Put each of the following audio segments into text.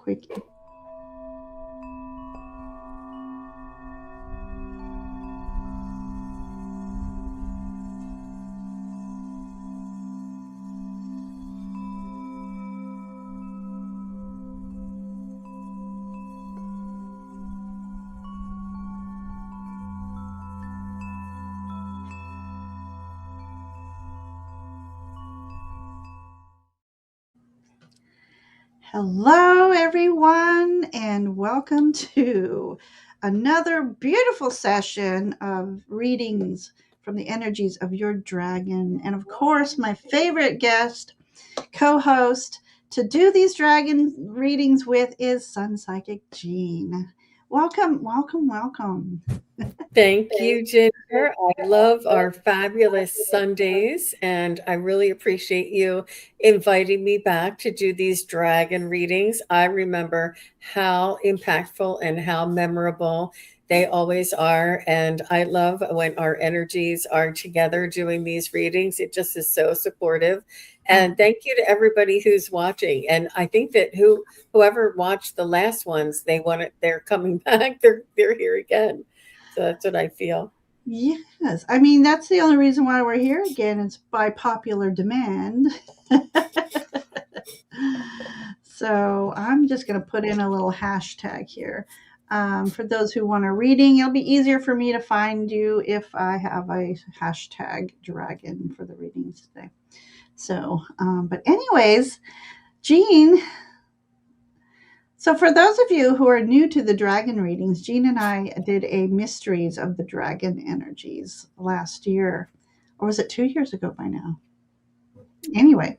quick. Hello, everyone, and welcome to another beautiful session of readings from the energies of your dragon. And of course, my favorite guest, co host to do these dragon readings with is SunPsychic Jean. Welcome, welcome, welcome. Thank you, Ginger. I love our fabulous Sundays, and I really appreciate you inviting me back to do these dragon readings. I remember how impactful and how memorable they always are, and I love when our energies are together doing these readings. It just is so supportive. And thank you to everybody who's watching. And I think that whoever watched the last ones, they're coming back. They're here again. So that's what I feel. Yes, I mean, that's the only reason why we're here again. It's by popular demand. So I'm just going to put in a little hashtag here. For those who want a reading, it'll be easier for me to find you if I have a hashtag dragon for the readings today. So, but anyways, Jean. So for those of you who are new to the dragon readings, Jean and I did a mysteries of the dragon energies last year, or was it 2 years ago by now? Anyway,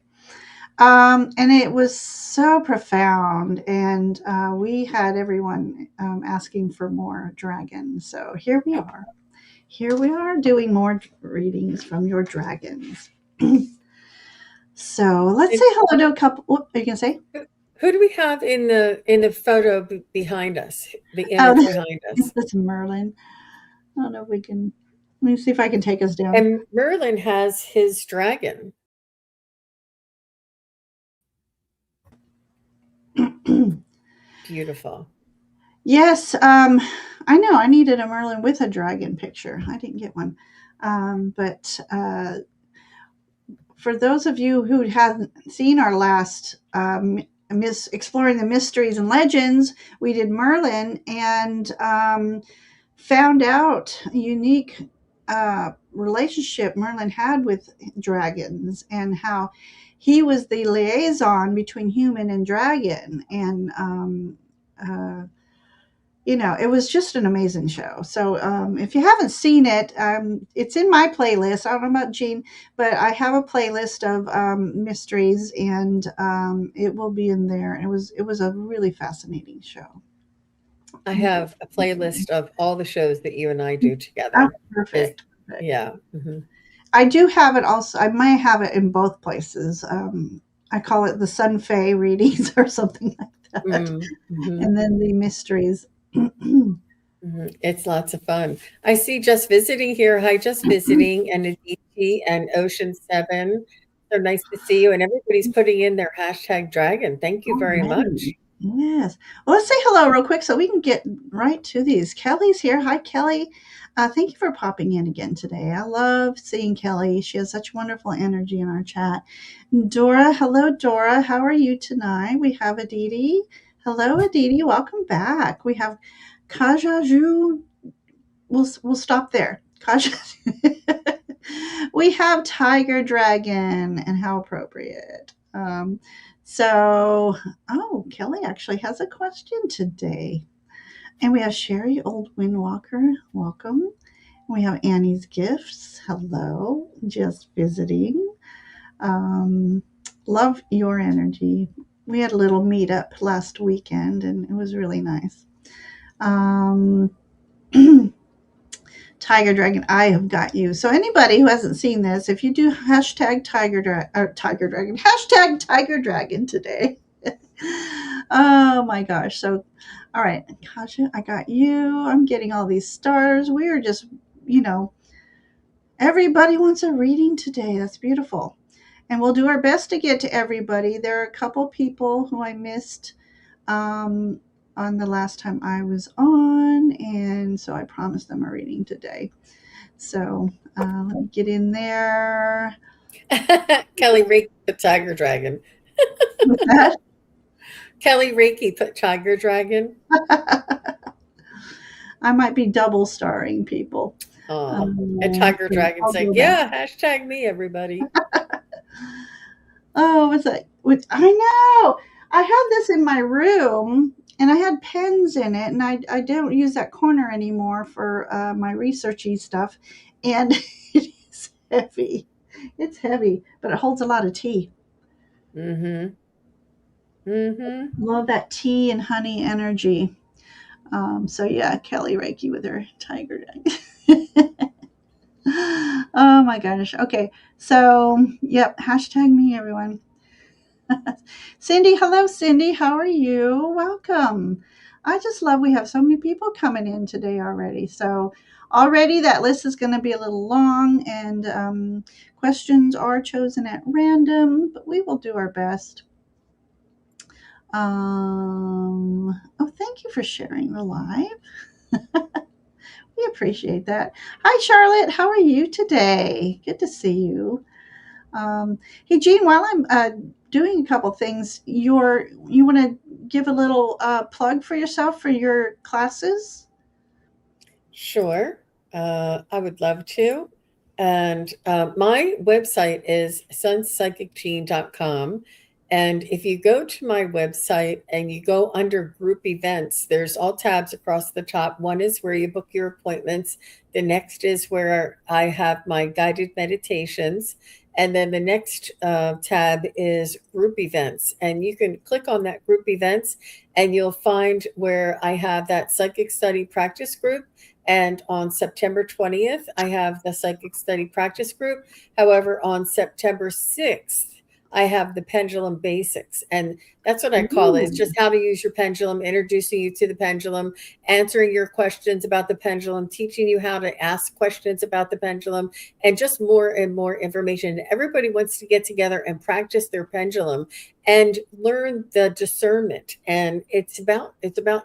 and it was so profound, and we had everyone asking for more dragons. So here we are. Here we are doing more readings from your dragons. So let's And say hello to a couple. What are you gonna say? who do we have in the photo behind us? The Oh, image behind us. that's Merlin. I don't know if we can. Let me see if I can take us down. And Merlin has his dragon. Beautiful. Yes, I know. I needed a Merlin with a dragon picture. I didn't get one. But for those of you who haven't seen our last exploring the mysteries and legends, we did Merlin and found out a unique relationship Merlin had with dragons and how he was the liaison between human and dragon. And it was just an amazing show. So if you haven't seen it, it's in my playlist. I don't know about Jean, but I have a playlist of mysteries, and it will be in there. It was a really fascinating show. I have a playlist of all the shows that you and I do Oh, together. Is perfect. Perfect. yeah. Hmm. I do have it also. I might have it in both places. I call it the Sun Fae readings or something like that, Mm-hmm. and then the mysteries. It's lots of fun. I see Just Visiting here. Hi, Just Visiting, and Adichie and Ocean 7. So nice to see you. And everybody's putting in their hashtag dragon. Thank you very much. Already. Yes. Well, let's say hello real quick so we can get right to these. Kelly's here. Hi, Kelly. Thank you for popping in again today. I love seeing Kelly. She has such wonderful energy in our chat. Dora, hello, Dora. How are you tonight? We have Aditi. Hello, Aditi. Welcome back. We have Kajaju. We'll stop there. Kaja. We have Tiger Dragon, and how appropriate. Kelly actually has a question today. And we have Sherry Old Windwalker. Welcome. We have Annie's Gifts. Hello. Just visiting. Um, love your energy. We had a little meetup last weekend, and it was really nice. Um, Tiger Dragon, I have got you. So anybody who hasn't seen this, if you do hashtag Tiger Dragon, hashtag Tiger Dragon today. Oh my gosh. So, all right, Kasha, I got you. I'm getting all these stars. We are just, you know, everybody wants a reading today. That's beautiful. And we'll do our best to get to everybody. There are a couple people who I missed. um, on the last time I was on, and so I promised them a reading today. So let me get in there Kelly Reiki put Tiger Dragon. with that. Kelly Reiki put Tiger Dragon. I might be double starring people. And Tiger Okay, Dragon I'll saying, go back. yeah, hashtag me, everybody. Oh, what's that? I know. I had this in my room, and I had pens in it, and I don't use that corner anymore for my researchy stuff. And it is heavy. It's heavy, but it holds a lot of tea. Mm-hmm. Mm-hmm. Love that tea and honey energy. So yeah, Kelly Reiki with her tiger deck. Oh my gosh. Okay. So, yep, hashtag me, everyone. Cindy, hello, Cindy. How are you? Welcome. I just love we have so many people coming in today already. So, already that list is going to be a little long, and questions are chosen at random, but we will do our best. Oh, thank you for sharing the live. We appreciate that. Hi, Charlotte. How are you today? Good to see you. Hey, Jean, while I'm doing a couple things, you want to give a little plug for yourself for your classes? Sure. I would love to. And my website is sunpsychicjean.com. And if you go to my website and you go under group events, there's all tabs across the top. One is where you book your appointments. The next is where I have my guided meditations. And then the next tab is group events. And you can click on that group events and you'll find where I have that psychic study practice group. And on September 20th, I have the Psychic Study Practice Group. However, on September 6th, I have the pendulum basics. And that's what I call it. It's Ooh. just how to use your pendulum, introducing you to the pendulum, answering your questions about the pendulum, teaching you how to ask questions about the pendulum, and just more and more information. Everybody wants to get together and practice their pendulum and learn the discernment. And it's about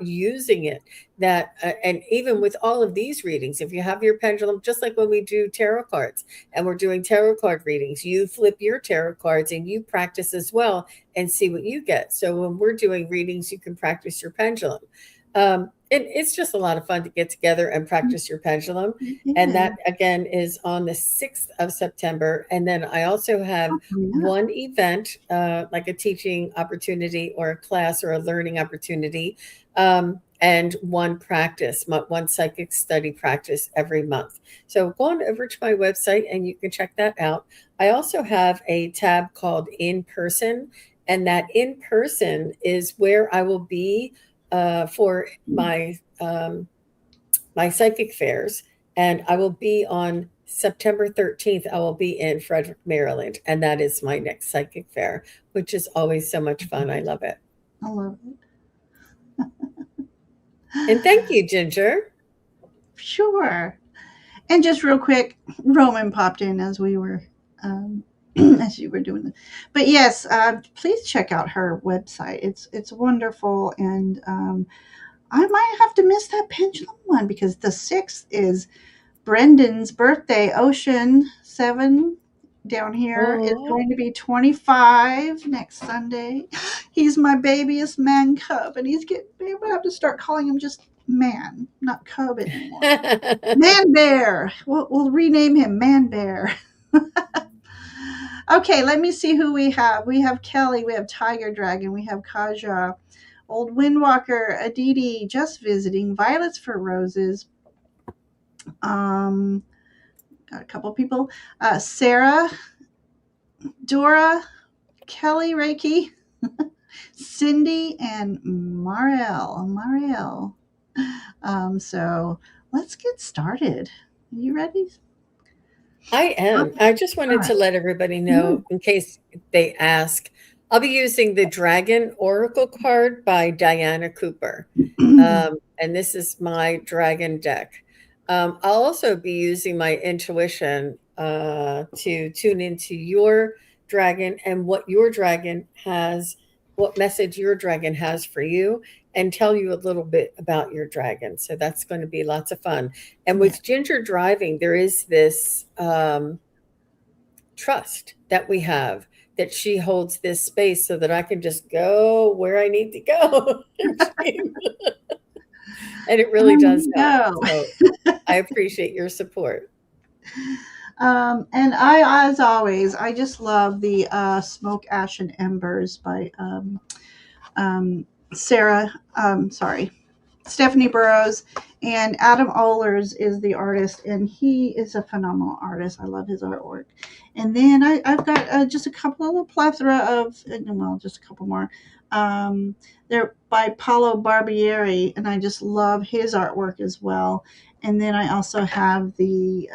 using it that and even with all of these readings, if you have your pendulum, just like when we do tarot cards and we're doing tarot card readings, you flip your tarot cards and you practice as well and see what you get. So when we're doing readings, you can practice your pendulum. And it's just a lot of fun to get together and practice your pendulum. And Yeah. that again is on the 6th of September. And then I also have Oh, yeah. one event, like a teaching opportunity or a class or a learning opportunity, and one practice, one psychic study practice every month. So go on over to my website and you can check that out. I also have a tab called In Person, and that in person is where I will be for my psychic fairs, and I will be on September 13th. I will be in Frederick, Maryland, and that is my next psychic fair, which is always so much fun. I love it. I love it. And thank you, Ginger. Sure. And just real quick, Roman popped in as we were as you were doing it. But yes, please check out her website. It's wonderful, and I might have to miss that pendulum one because the 6th is Brendan's birthday. Ocean 7 down here is Oh. going to be 25 next Sunday. He's my babyest man cub, and he's getting. I'm gonna have to start calling him just man, not cub anymore. Man Bear. We'll rename him Man Bear. Okay, let me see who we have. We have Kelly, we have Tiger Dragon, we have Kaja, Old Windwalker, Aditi, just visiting, Violets for Roses. Um, got a couple people. Sarah, Dora, Kelly Reiki, Cindy, and Marielle. Marielle. So let's get started. Are you ready? I am. Okay. I just All wanted right. to let everybody Mm. know, in case they ask, I'll be using the Dragon Oracle card by Diana Cooper. And this is my dragon deck. I'll also be using my intuition to tune into your dragon and what your dragon has what message your dragon has for you and tell you a little bit about your dragon. So that's going to be lots of fun. And Yeah. with Ginger driving, there is this trust that we have that she holds this space so that I can just go where I need to go. And it really does You help. go. So I appreciate your support. And I, as always, I just love the Smoke, Ash, and Embers by um, Sarah. Sorry, Stephanie Burrows, and Adam Ohlers is the artist, and he is a phenomenal artist. I love his artwork. And then I've got just a couple of a plethora of, well, just a couple more. They're by Paolo Barbieri, and I just love his artwork as well. And then I also have the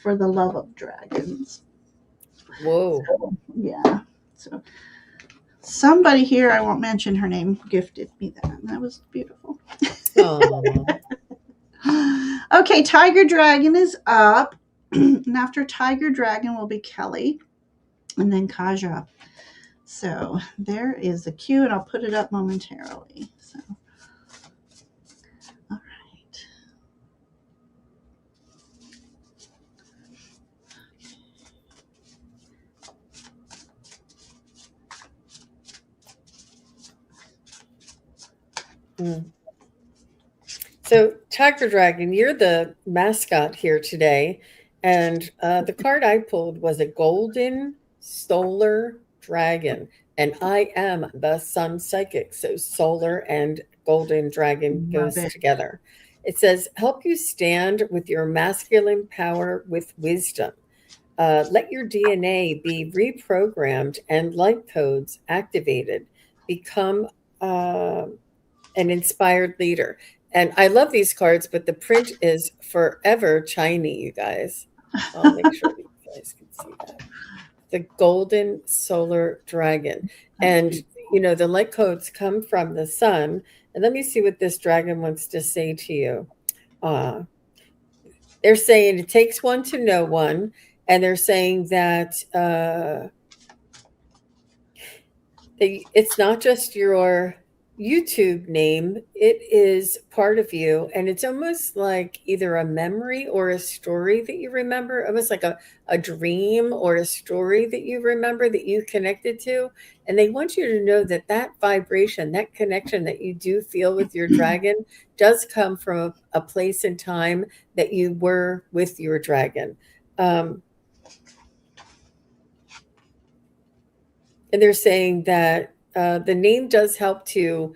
For the Love of Dragons. Whoa. So, yeah. So somebody here, I won't mention her name, gifted me that. And that was beautiful. Oh, Okay, Tiger Dragon is up. And after Tiger Dragon will be Kelly and then Kaja. So there is the cue, and I'll put it up momentarily. So, all right. mm. So, Tiger Dragon, you're the mascot here today. And the card I pulled was a golden solar dragon. And I am the sun psychic. So, solar and golden dragon Love goes it. together. It says, help you stand with your masculine power with wisdom. Let your DNA be reprogrammed and light codes activated. Become an inspired leader. And I love these cards, but the print is forever shiny, you guys. So I'll make sure you guys can see that. The golden solar dragon. That's And, beautiful. the light codes come from the sun. And let me see what this dragon wants to say to you. Uh, they're saying it takes one to know one. And they're saying that it's not just your YouTube name, it is part of you. And it's almost like either a memory or a story that you remember, almost like a dream or a story that you remember that you connected to. And they want you to know that that vibration, that connection that you do feel with your dragon does come from a place and time that you were with your dragon. And they're saying that the name does help to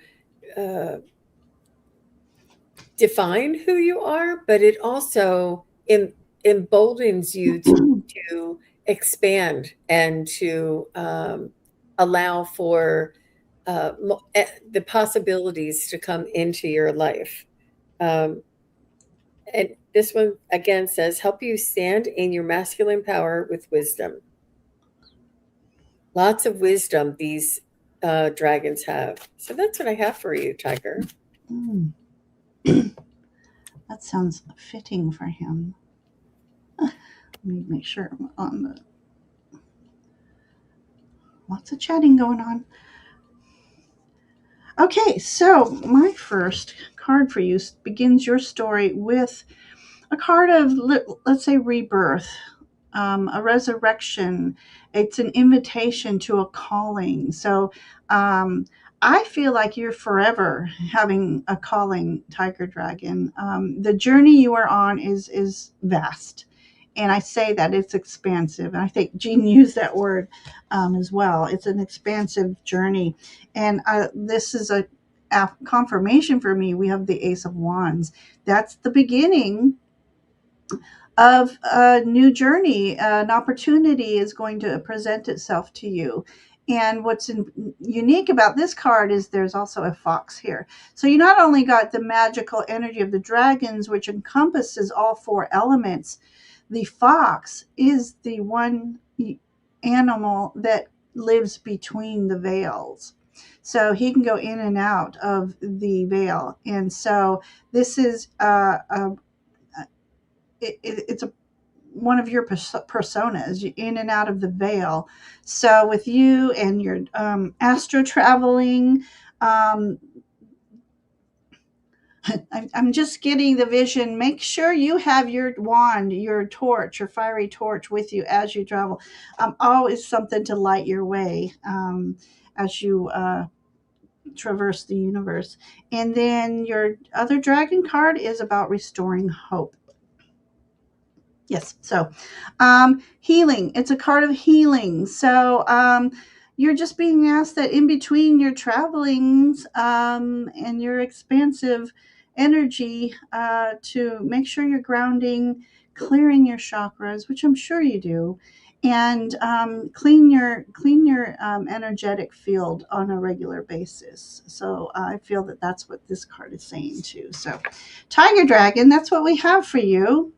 uh, define who you are, but it also emboldens you to expand and to allow for the possibilities to come into your life. Um, and this one again says, help you stand in your masculine power with wisdom. Lots of wisdom these dragons have. So that's what I have for you, Tiger. Mm, that sounds fitting for him. Let me make sure I'm on the. Lots of chatting going on. Okay, so my first card for you begins your story with a card of, let's say, rebirth, a resurrection. It's an invitation to a calling. So um, I feel like you're forever having a calling, Tiger Dragon. The journey you are on is vast. And I say that it's expansive. And I think Jean used that word as well. It's an expansive journey. And this is a confirmation for me. We have the Ace of Wands. That's the beginning of a new journey. An opportunity is going to present itself to you. And what's unique about this card is there's also a fox here. So you not only got the magical energy of the dragons, which encompasses all four elements, the fox is the one animal that lives between the veils. So he can go in and out of the veil. And so this is it's a one of your personas in and out of the veil. So with you and your astro traveling, um, I'm just getting the vision. Make sure you have your wand, your torch, your fiery torch with you as you travel. Always something to light your way as you traverse the universe. And then your other dragon card is about restoring hope. Yes. So, healing. It's a card of healing. So, you're just being asked that in between your travelings and your expansive energy to make sure you're grounding, clearing your chakras, which I'm sure you do, and clean your energetic field on a regular basis. So I feel that that's what this card is saying too. So, Tiger Dragon, that's what we have for you.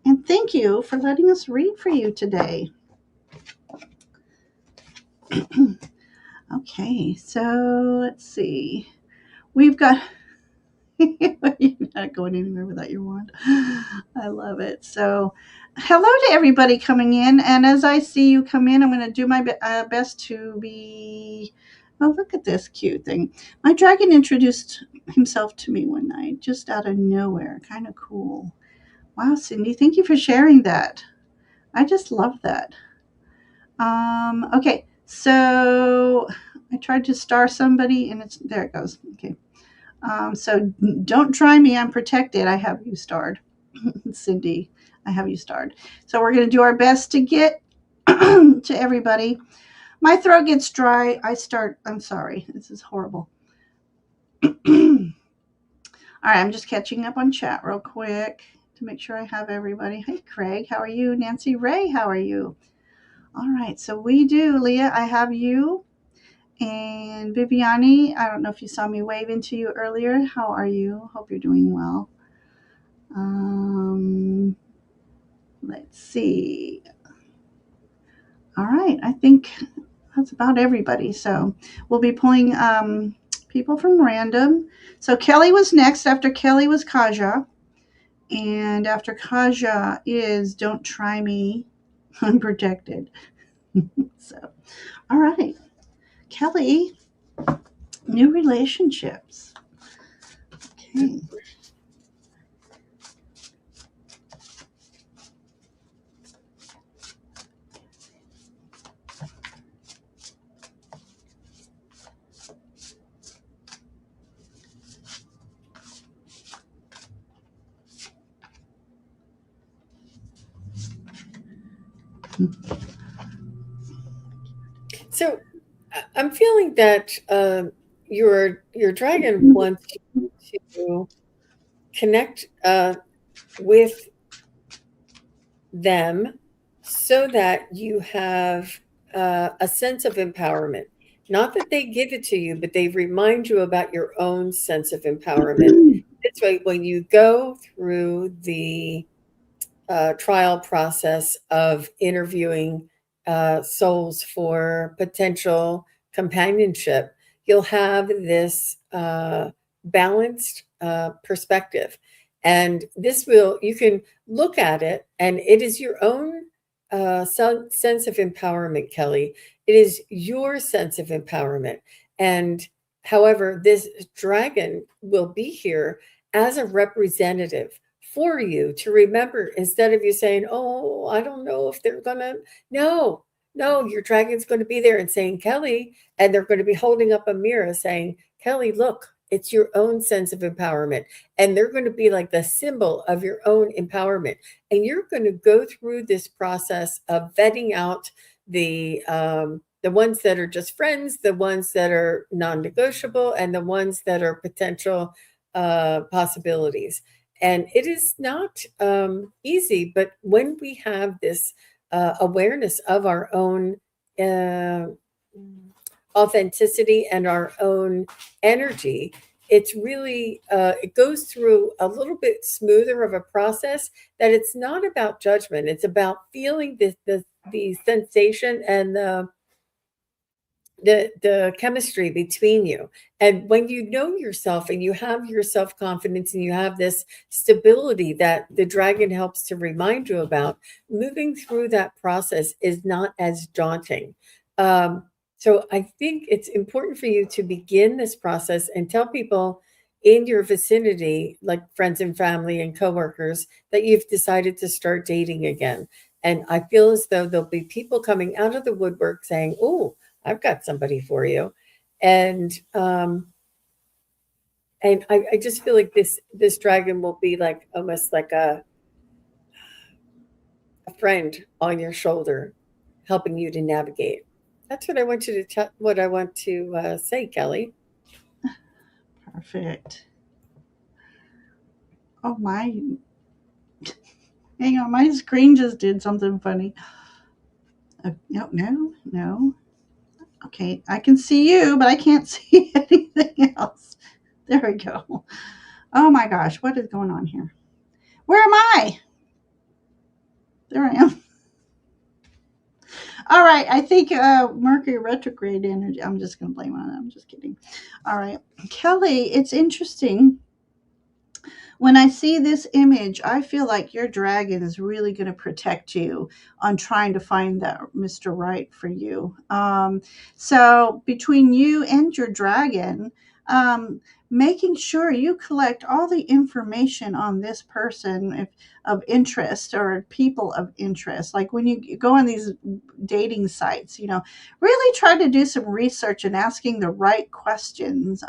And thank you for letting us read for you today. Okay, so let's see. We've got. You're not going anywhere without your wand. I love it. So, hello to everybody coming in. And as I see you come in, I'm going to do my best to be. Oh, look at this cute thing. My dragon introduced himself to me one night, just out of nowhere. Kind of cool. Wow, Cindy, thank you for sharing that. I just love that. Okay, so I tried to star somebody and it's there it goes. Okay. So don't try me. I'm protected. I have you starred. Cindy, I have you starred. So we're going to do our best to get to everybody. My throat gets dry. I'm sorry. This is horrible. All right, I'm just catching up on chat real quick to make sure I have everybody. Hey, Craig, how are you? Nancy Ray, how are you? All right, so we do, Leah, I have you. And Viviani, I don't know if you saw me waving to you earlier. How are you? Hope you're doing well. Let's see. All right, I think that's about everybody. So we'll be pulling people from random. So Kelly was next. After Kelly was Kaja. And after Kaja is Don't Try Me, I'm Protected. So, all right. Kelly, new relationships. Okay. So I'm feeling that your dragon wants you to connect with them so that you have a sense of empowerment. Not that they give it to you, but they remind you about your own sense of empowerment. This way, when you go through the trial process of interviewing souls for potential companionship, you'll have this balanced perspective. And this will, you can look at it, and it is your own sense of empowerment, Kelly. It is your sense of empowerment. And however, this dragon will be here as a representative for you to remember, instead of you saying, oh, I don't know if they're gonna. No, your dragon's going to be there and saying, Kelly, and they're going to be holding up a mirror saying, Kelly, look, it's your own sense of empowerment. And they're going to be like the symbol of your own empowerment. And you're going to go through this process of vetting out the ones that are just friends, the ones that are non-negotiable, and the ones that are potential possibilities. And it is not easy, but when we have this awareness of our own uh, authenticity and our own energy, it's really, it goes through a little bit smoother of a process, that it's not about judgment. It's about feeling the sensation and the chemistry between you. And when you know yourself and you have your self-confidence and you have this stability that the dragon helps to remind you about, moving through that process is not as daunting. So I think it's important for you to begin this process and tell people in your vicinity, like friends and family and coworkers, that you've decided to start dating again. And I feel as though there'll be people coming out of the woodwork saying, "Oh, I've got somebody for you." And I just feel like this dragon will be like almost like a friend on your shoulder, helping you to navigate. That's what I want you to what I want to say, Kelly. Perfect. Oh my, hang on, my screen just did something funny. No, no, no. Okay, I can see you, but I can't see anything else. There we go. Oh my gosh, what is going on here? Where am I? There I am. All right, I think Mercury retrograde energy. I'm just going to blame it on that. I'm just kidding. All right, Kelly, it's interesting. When I see this image, I feel like your dragon is really going to protect you on trying to find that Mr. Right for you. So between you and your dragon, um, making sure you collect all the information on this person of interest or people of interest. Like when you go on these dating sites, really try to do some research and asking the right questions.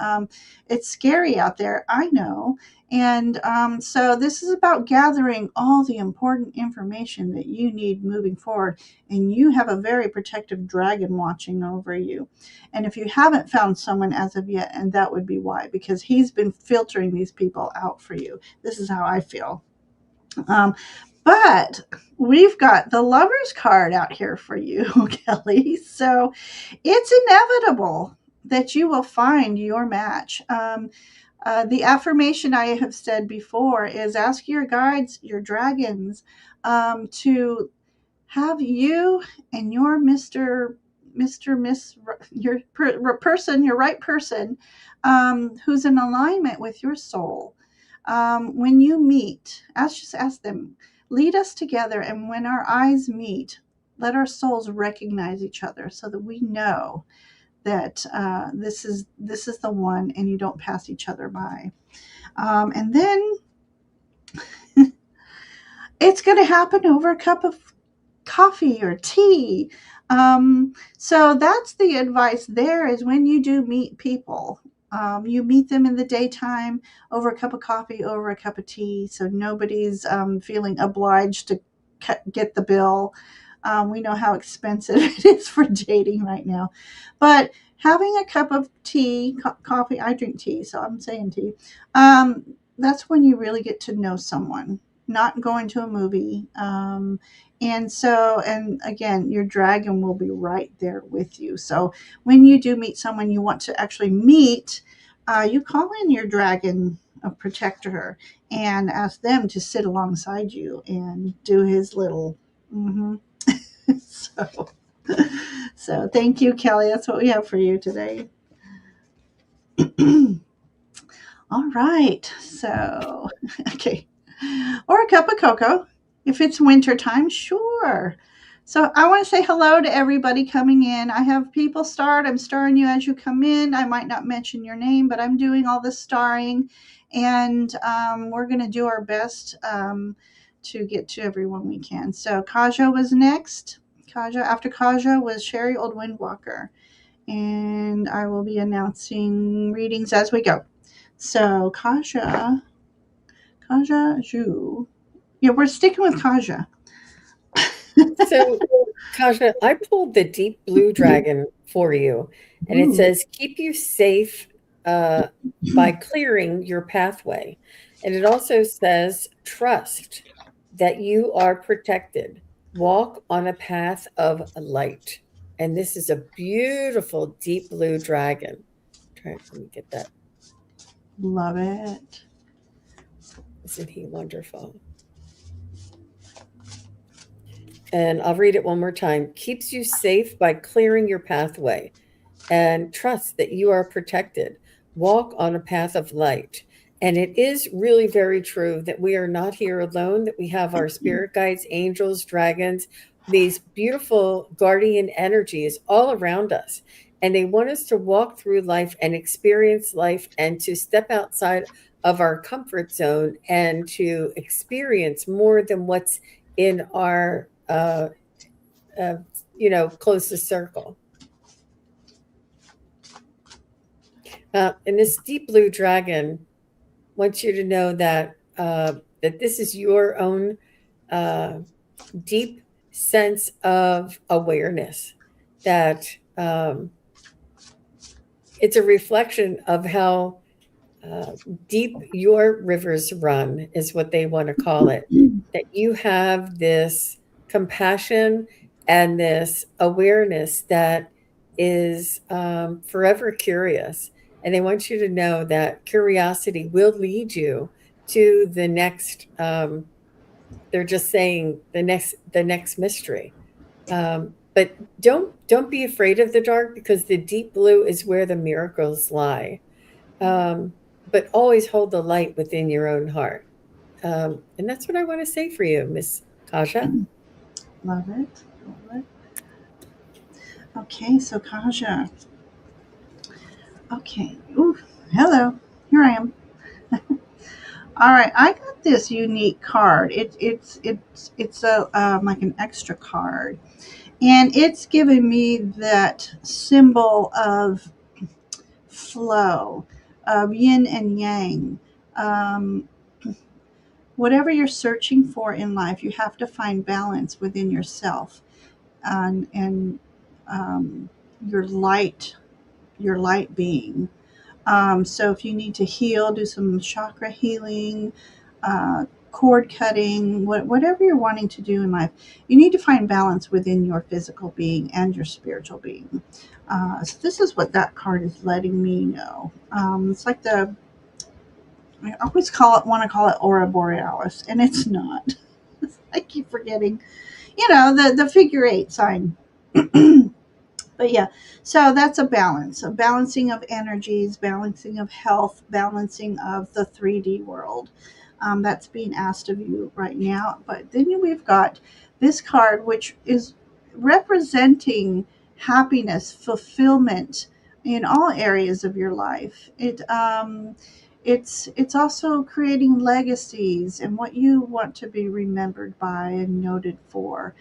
It's scary out there, I know, and so this is about gathering all the important information that you need moving forward. And you have a very protective dragon watching over you. And if you haven't found someone as of yet, and that would be why, because he's been filtering these people out for you. This is how I feel. Um, but we've got the Lover's card out here for you, Kelly. So it's inevitable that you will find your match. The affirmation I have said before is ask your guides, your dragons, to have you and your Miss, your person, your right person, who's in alignment with your soul. When you meet, just ask them, lead us together, and when our eyes meet, let our souls recognize each other so that we know that this is the one, and you don't pass each other by. And then it's going to happen over a cup of coffee or tea. So that's the advice there is when you do meet people, you meet them in the daytime over a cup of coffee, over a cup of tea. So nobody's feeling obliged to get the bill. We know how expensive it is for dating right now. But having a cup of tea, coffee, I drink tea, so I'm saying tea. That's when you really get to know someone, not going to a movie. And again, your dragon will be right there with you. So when you do meet someone you want to actually meet, you call in your dragon of protector and ask them to sit alongside you and do his little. Mhm. so, so thank you, Kelly. That's what we have for you today. All right. So, okay. Or a cup of cocoa. If it's winter time, sure. So I want to say hello to everybody coming in. I have people start. I'm starring you as you come in. I might not mention your name, but I'm doing all the starring. And we're going to do our best to get to everyone we can. So Kaja was next. After Kaja was Sherry Old Windwalker. And I will be announcing readings as we go. So Kaja Ju. Yeah, we're sticking with Kaja. So, Kasha, I pulled the deep blue dragon for you, and it Ooh, says, keep you safe uh, by clearing your pathway. And it also says, trust that you are protected. Walk on a path of light. And this is a beautiful deep blue dragon. Let me get that. love it. Isn't he wonderful? And I'll read it one more time. Keeps you safe by clearing your pathway. and trust that you are protected. Walk on a path of light. And it is really very true that we are not here alone, that we have our spirit guides, angels, dragons, these beautiful guardian energies all around us. And they want us to walk through life and experience life and to step outside of our comfort zone and to experience more than what's in our uh, closest circle. And this deep blue dragon wants you to know that this is your own uh, deep sense of awareness. That it's a reflection of how uh, deep your rivers run, is what they want to call it. That you have this compassion and this awareness that is forever curious. And they want you to know that curiosity will lead you to the next. They're just saying the next mystery. But don't be afraid of the dark, because the deep blue is where the miracles lie. But always hold the light within your own heart. And that's what I want to say for you, Miss Kaja. Love it. Love it. Okay, so Kaja. Okay. Ooh, hello. Here I am. All right, I got this unique card. It's a like an extra card, and it's giving me that symbol of flow, of yin and yang. Um, Whatever you're searching for in life, you have to find balance within yourself, and um, your light, your light being. So if you need to heal, do some chakra healing, cord cutting, whatever you're wanting to do in life, you need to find balance within your physical being and your spiritual being. So this is what that card is letting me know. It's like I always want to call it aura borealis, and it's not. I keep forgetting. The figure eight sign. But yeah, so that's a balancing of energies, balancing of health, balancing of the 3D world. That's being asked of you right now. But then we've got this card, which is representing happiness, fulfillment in all areas of your life. It's also creating legacies and what you want to be remembered by and noted for.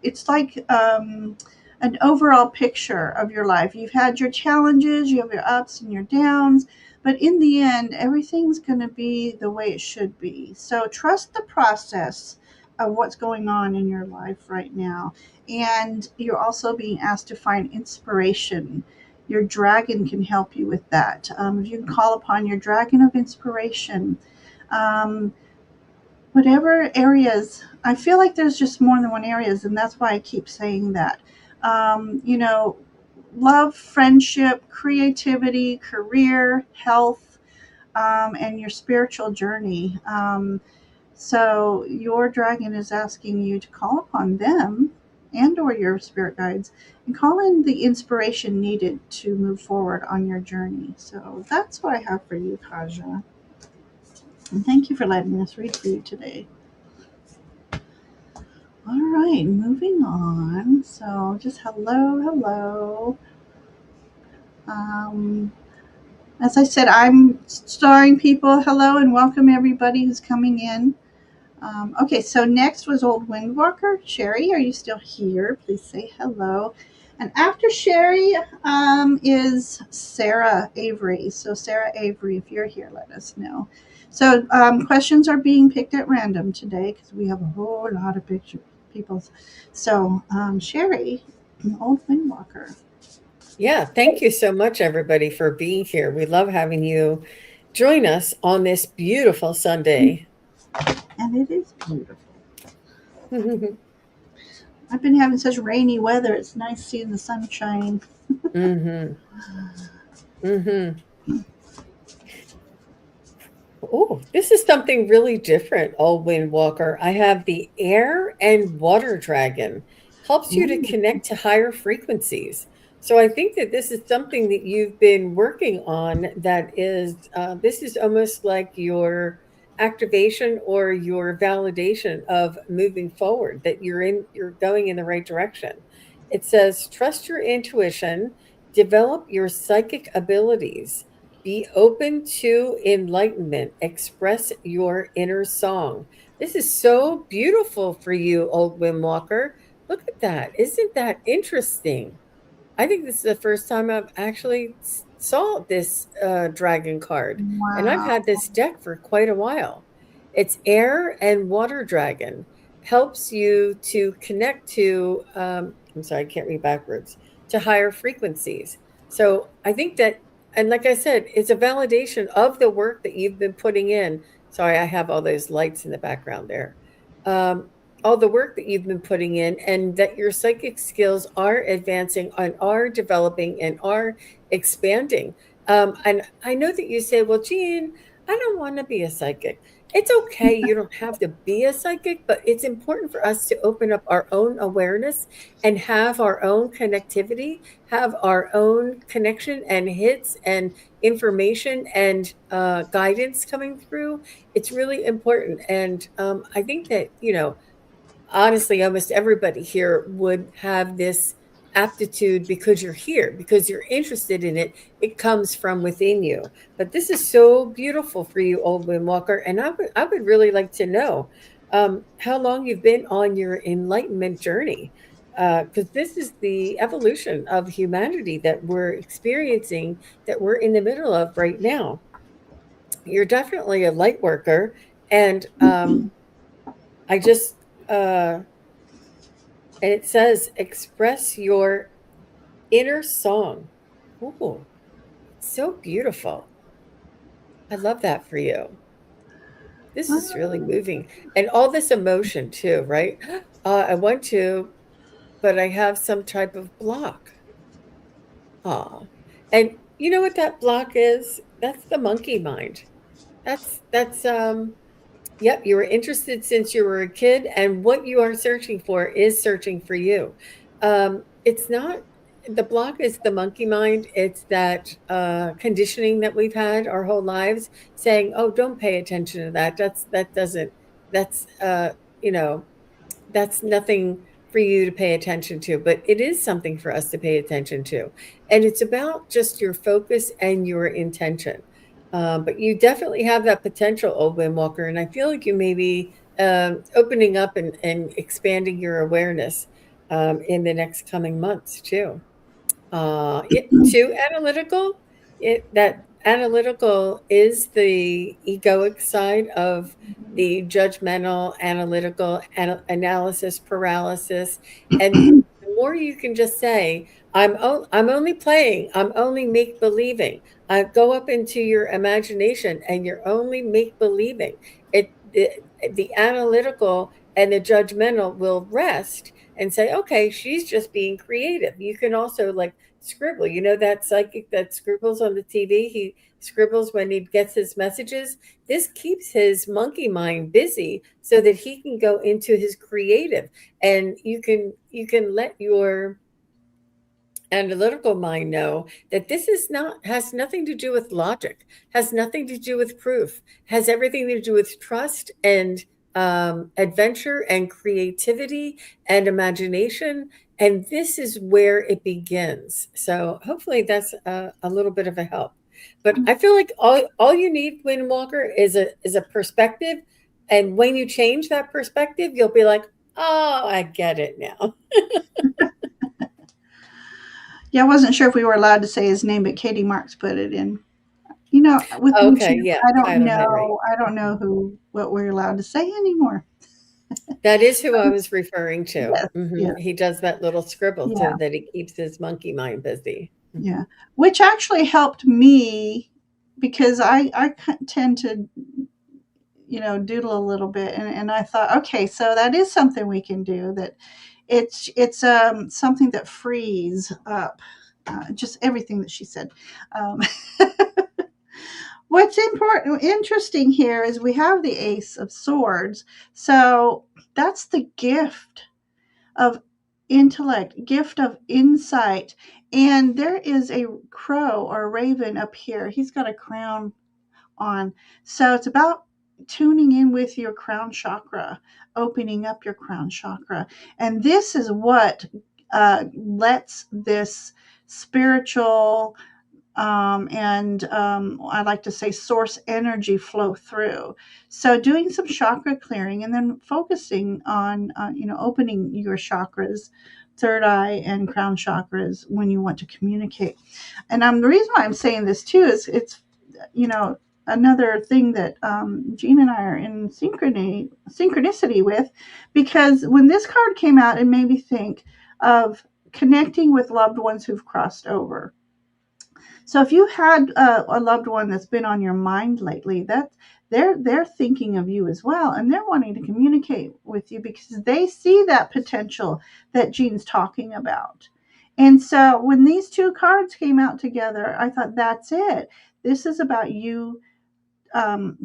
It's like an overall picture of your life. You've had your challenges, you have your ups and your downs, but in the end, everything's going to be the way it should be. So trust the process of what's going on in your life right now. And you're also being asked to find inspiration. Your dragon can help you with that. If you can call upon your dragon of inspiration, um, whatever areas, I feel like there's just more than one areas, and that's why I keep saying that. um, you know Love, friendship, creativity, career, health, and your spiritual journey. So your dragon is asking you to call upon them and or your spirit guides and call in the inspiration needed to move forward on your journey. So that's what I have for you, Kaja, and thank you for letting us read for you today. All right, moving on. So just hello, hello. Um, as I said, I'm starring people. Hello and welcome everybody who's coming in. Okay, so next was Old Windwalker. Sherry, are you still here? Please say hello. And after Sherry is Sarah Avery. So Sarah Avery, if you're here, let us know. So questions are being picked at random today because we have a whole lot of people. So Sherry, Old Windwalker. Yeah, thank you so much, everybody, for being here. We love having you join us on this beautiful Sunday. And it is beautiful. I've been having such rainy weather. It's nice seeing the sunshine. Mm-hmm. Mm-hmm. Oh, this is something really different, Old Windwalker. I have the air and water dragon helps you to Ooh, connect to higher frequencies. So I think that this is something that you've been working on. That is, this is almost like your activation or your validation of moving forward. That you're going in the right direction. It says, trust your intuition, develop your psychic abilities, be open to enlightenment, express your inner song. This is so beautiful for you, old Windwalker. Look at that. Isn't that interesting? I think this is the first time I've actually saw this dragon card, and I've wow. had this deck for quite a while. It's air and water dragon. Helps you to connect to, I'm sorry, I can't read backwards, to higher frequencies. So I think that, and like I said, it's a validation of the work that you've been putting in. Sorry, I have all those lights in the background there. Um, all the work that you've been putting in, and that your psychic skills are advancing and are developing and are expanding. And I know that you say, well, Jean, I don't want to be a psychic. It's okay. You don't have to be a psychic, but it's important for us to open up our own awareness and have our own connectivity, have our own connection and hits and information and guidance coming through. It's really important. And I think that, honestly, almost everybody here would have this aptitude because you're here, because you're interested in it. It comes from within you. But this is so beautiful for you, old Windwalker. And I would really like to know how long you've been on your enlightenment journey. Because this is the evolution of humanity that we're experiencing, that we're in the middle of right now. You're definitely a light worker. And I just, uh, and it says, express your inner song. Ooh, it's so beautiful. I love that for you. This is really moving. And all this emotion, too, right? I want to, but I have some type of block. Aw. And you know what that block is? That's the monkey mind. That's yep, you were interested since you were a kid, and what you are searching for is searching for you. It's not, the block is the monkey mind. It's that conditioning that we've had our whole lives, saying, "Oh, don't pay attention to that. That doesn't. That's you know, that's nothing for you to pay attention to." But it is something for us to pay attention to, and it's about just your focus and your intention. But you definitely have that potential, old Windwalker, and I feel like you may be opening up and expanding your awareness in the next coming months too. Too analytical. That analytical is the egoic side of the judgmental, analytical, analysis paralysis, and the more you can just say, I'm only playing, I'm only make believing. Go up into your imagination, and you're only make believing. The analytical and the judgmental will rest and say, okay, she's just being creative. You can also like scribble. You know that psychic that scribbles on the TV? He scribbles when he gets his messages. This keeps his monkey mind busy so that he can go into his creative. And you can let your analytical mind know that this is not has nothing to do with logic, has nothing to do with proof, has everything to do with trust and adventure and creativity and imagination. And this is where it begins. So hopefully that's a little bit of a help. But I feel like all you need, Windwalker, is a perspective. And when you change that perspective, you'll be like, oh, I get it now. Yeah, I wasn't sure if we were allowed to say his name, but Katie Marks put it in. With Okay, YouTube, yeah, I don't Tyler Henry. know. I don't know what we're allowed to say anymore. That is who I was referring to. Yes, Mhm. yes, He does that little scribble so yeah, that he keeps his monkey mind busy. yeah. Which actually helped me because I tend to doodle a little bit, and I thought, okay, so that is something we can do. That it's something that frees up just everything that she said. Um, What's interesting here is we have the Ace of Swords. So that's the gift of intellect, gift of insight. And there is a crow or a raven up here. He's got a crown on. So it's about tuning in with your crown chakra, opening up your crown chakra. And this is what lets this spiritual and I like to say source energy flow through. So doing some chakra clearing and then focusing on, opening your chakras, third eye and crown chakras when you want to communicate. And the reason why I'm saying this too is it's, you know, another thing that Jean and I are in synchronicity with, because when this card came out, it made me think of connecting with loved ones who've crossed over. So if you had a loved one that's been on your mind lately, that they're thinking of you as well, and they're wanting to communicate with you because they see that potential that Jean's talking about. And so when these two cards came out together, I thought that's it. This is about you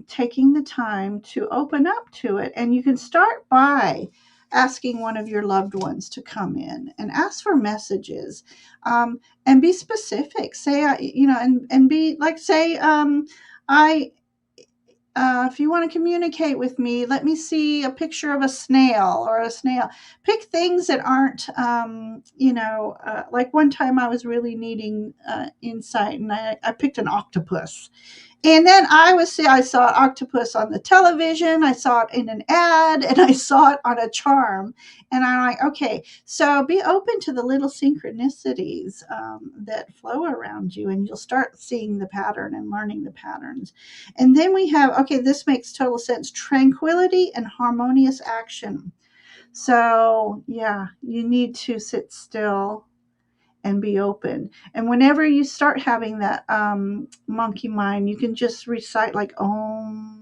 taking the time to open up to it. And you can start by asking one of your loved ones to come in and ask for messages, and be specific. Say, and be like, say, I, if you want to communicate with me, let me see a picture of a snail or a snail. Pick things that aren't, like one time I was really needing insight, and I picked an octopus. And then I saw an octopus on the television, I saw it in an ad, and I saw it on a charm. And I'm like, okay, so be open to the little synchronicities that flow around you, and you'll start seeing the pattern and learning the patterns. And then we have, okay, this makes total sense, tranquility and harmonious action. So, yeah, you need to sit still and be open. And whenever you start having that monkey mind, you can just recite like Om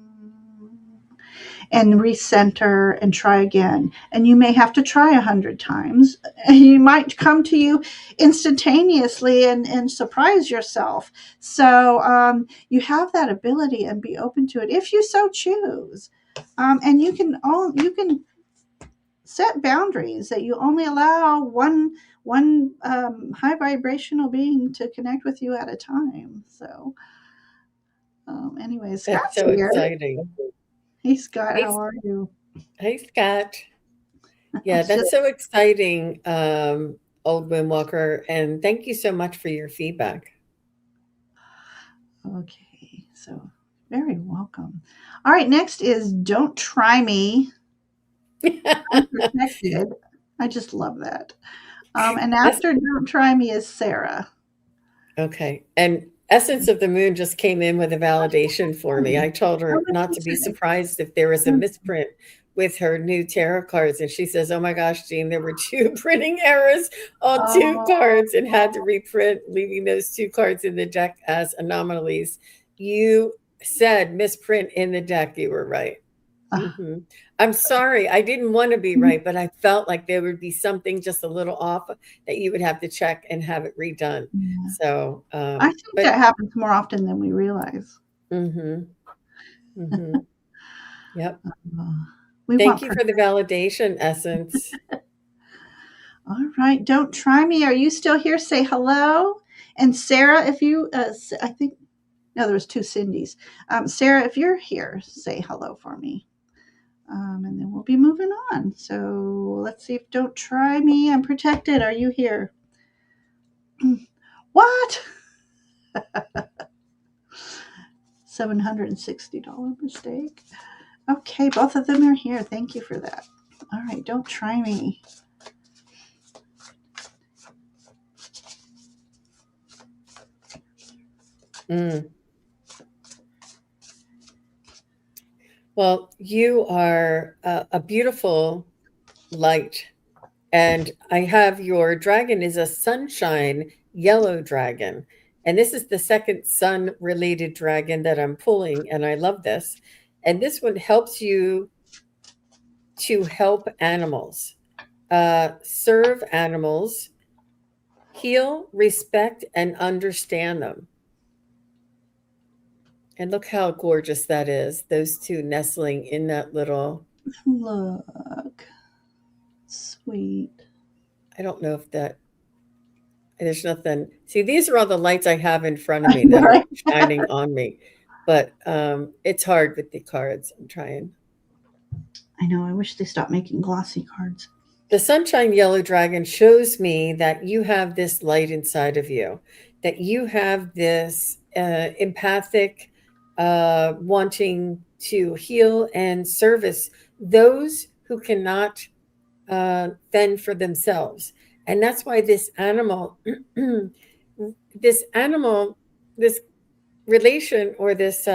and recenter and try again. And you may have to try 100 times. You might come to you instantaneously and surprise yourself. So you have that ability and be open to it if you so choose. And you can set boundaries that you only allow one high vibrational being to connect with you at a time. So, anyway, That's Scott's so here. exciting. Hey, Scott, Hey, how are you? hey, Scott. Yeah, So, that's so exciting, old Windwalker. And thank you so much for your feedback. okay, so very welcome. All right, next is Don't Try Me. I'm protected. I just love that. And Es- after Don't Try Me is Sarah. okay. And Essence of the Moon just came in with a validation for me. I told What her would not you to be say? surprised if there was a misprint with her new tarot cards. And she says, oh my gosh, Jean, there were two printing errors on two Oh, cards and had to reprint, leaving those two cards in the deck as anomalies. You said misprint in the deck. You were right. Hmm. I'm sorry. I didn't want to be right, but I felt like there would be something just a little off that you would have to check and have it redone. yeah. So, I think but that happens more often than we realize. hmm hmm yep. Uh, we Thank want you for the validation, Essence. All right, Don't Try Me. Are you still here? Say hello. And Sarah, if you, I think, no, there was two Cindy's. Sarah, if you're here, say hello for me. And then we'll be moving on. So let's see if Don't Try Me. I'm protected. Are you here? What? $760 mistake. Okay, both of them are here. Thank you for that. All right, Don't Try Me. Mm. Well, you are a beautiful light. And I have your dragon is a sunshine yellow dragon. And this is the second sun related dragon that I'm pulling. And I love this. And this one helps you to help animals, serve animals, heal, respect, and understand them. And look how gorgeous that is. Those two nestling in that little. Look. Sweet. I don't know if that there's nothing. See, these are all the lights I have in front of me that are Right? shining on me, but it's hard with the cards. I'm trying. I know. I wish they stopped making glossy cards. The sunshine yellow dragon shows me that you have this light inside of you, that you have this empathic wanting to heal and service those who cannot fend for themselves. And that's why this animal, this animal, this relation or this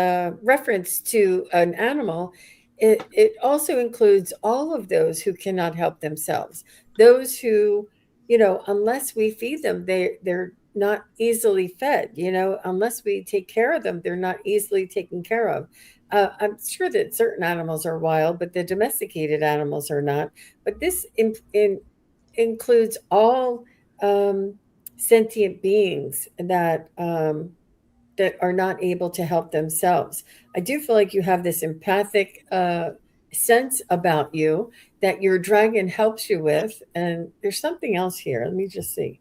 reference to an animal, it also includes all of those who cannot help themselves. Those who, unless we feed them, they're not easily fed. Unless we take care of them, they're not easily taken care of. I'm sure that certain animals are wild, but the domesticated animals are not. But this includes all um, sentient beings that are not able to help themselves. I do feel like you have this empathic sense about you that your dragon helps you with. And there's something else here. Let me just see.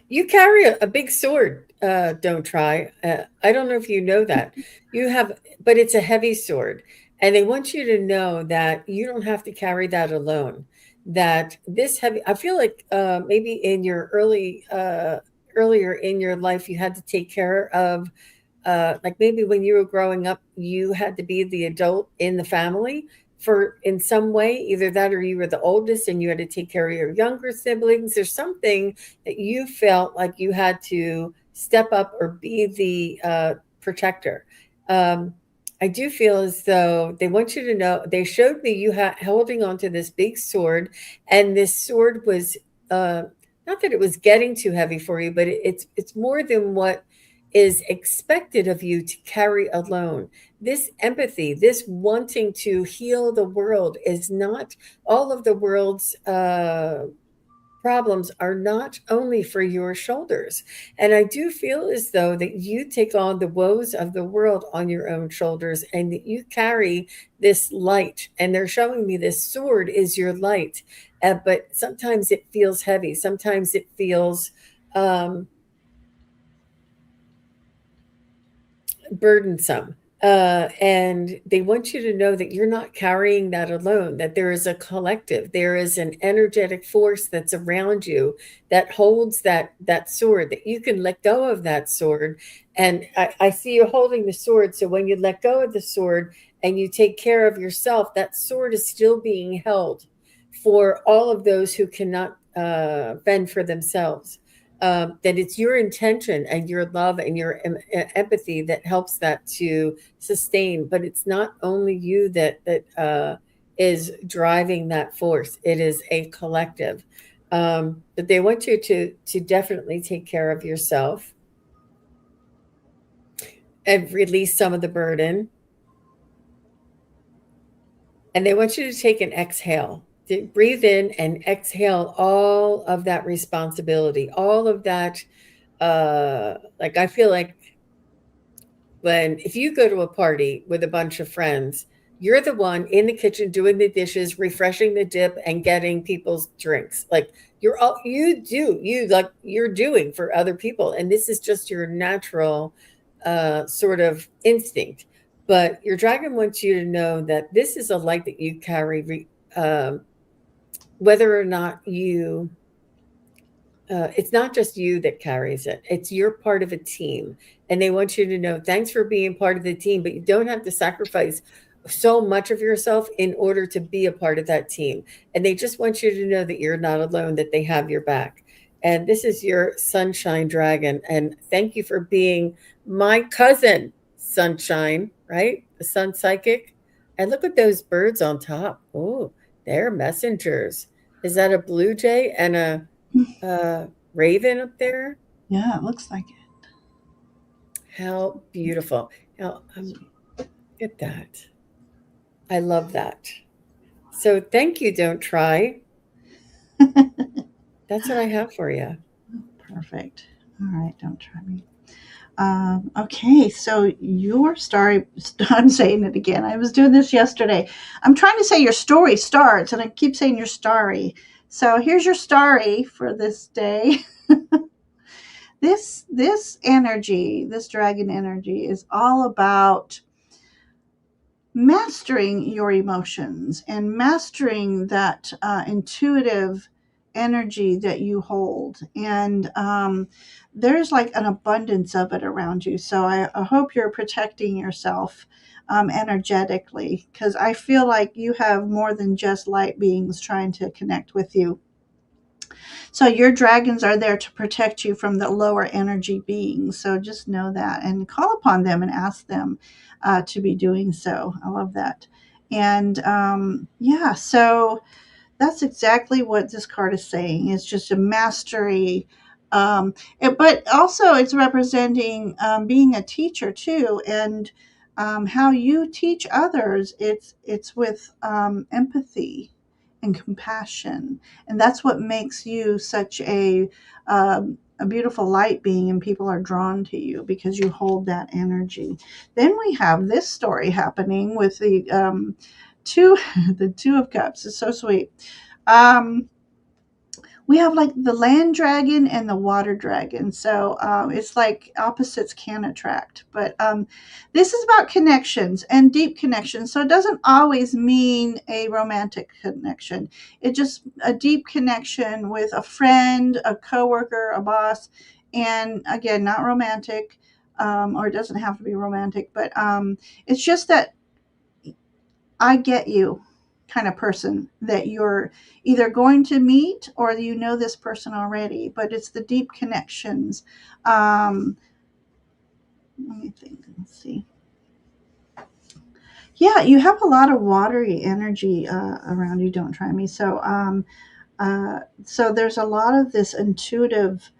You carry a big sword, don't try. I don't know if you know that. You have, but it's a heavy sword. And they want you to know that you don't have to carry that alone. That this heavy, I feel like maybe in your earlier in your life, you had to take care of like maybe when you were growing up, you had to be the adult in the family for in some way, either that or you were the oldest and you had to take care of your younger siblings. There's something that you felt like you had to step up or be the protector. Um, I do feel as though they want you to know. They showed me you holding onto this big sword, and this sword was not that it was getting too heavy for you, but it's more than what is expected of you to carry alone. This empathy, this wanting to heal the world is not all of the world's problems are not only for your shoulders. And I do feel as though that you take on the woes of the world on your own shoulders and that you carry this light. And they're showing me this sword is your light. But sometimes it feels heavy. Sometimes it feels burdensome. And they want you to know that you're not carrying that alone, that there is a collective, there is an energetic force that's around you that holds that sword, that you can let go of that sword. And I see you holding the sword. So when you let go of the sword and you take care of yourself, that sword is still being held for all of those who cannot fend for themselves. That it's your intention and your love and your empathy that helps that to sustain. But it's not only you that is driving that force; it is a collective. But they want you to definitely take care of yourself and release some of the burden. And they want you to take an exhale. To breathe in and exhale all of that responsibility, all of that. Like I feel like when if you go to a party with a bunch of friends, you're the one in the kitchen doing the dishes, refreshing the dip, and getting people's drinks. Like you're doing for other people, and this is just your natural sort of instinct. But your dragon wants you to know that this is a light that you carry, whether or not you it's not just you that carries it. It's you're part of a team. And they want you to know thanks for being part of the team, but you don't have to sacrifice so much of yourself in order to be a part of that team. And they just want you to know that you're not alone, that they have your back. And this is your sunshine dragon. And thank you for being my cousin, sunshine, right? The sun psychic. And look at those birds on top. Oh, they're messengers. Is that a blue jay and a uh, raven up there? Yeah, it looks like it. How beautiful. Now, look at that. I love that. So thank you, Don't Try. That's what I have for you. Perfect. All right, don't try me. Okay, so your story, I'm saying it again. I was doing this yesterday. I'm trying to say your story starts, and I keep saying your story. So here's your story for this day. This energy, this dragon energy, is all about mastering your emotions and mastering that intuitive energy that you hold. And there's like an abundance of it around you. So I hope you're protecting yourself energetically, because I feel like you have more than just light beings trying to connect with you. So your dragons are there to protect you from the lower energy beings. So just know that and call upon them and ask them to be doing so. I love that. And yeah, so that's exactly what this card is saying. It's just a mastery. But also it's representing being a teacher too, and how you teach others. It's with empathy and compassion, and that's what makes you such a beautiful light being, and people are drawn to you because you hold that energy. Then we have this story happening with the two the two of cups. It's so sweet. um we have like the land dragon and the water dragon. So it's like opposites can attract. But this is about connections and deep connections. So it doesn't always mean a romantic connection. It just a deep connection with a friend, a coworker, a boss. And again, not romantic, or it doesn't have to be romantic, but it's just that I get you kind of person that you're either going to meet or you know this person already, but it's the deep connections. Let me think. Let's see. Yeah, you have a lot of watery energy around you. Don't try me. So there's a lot of this intuitive,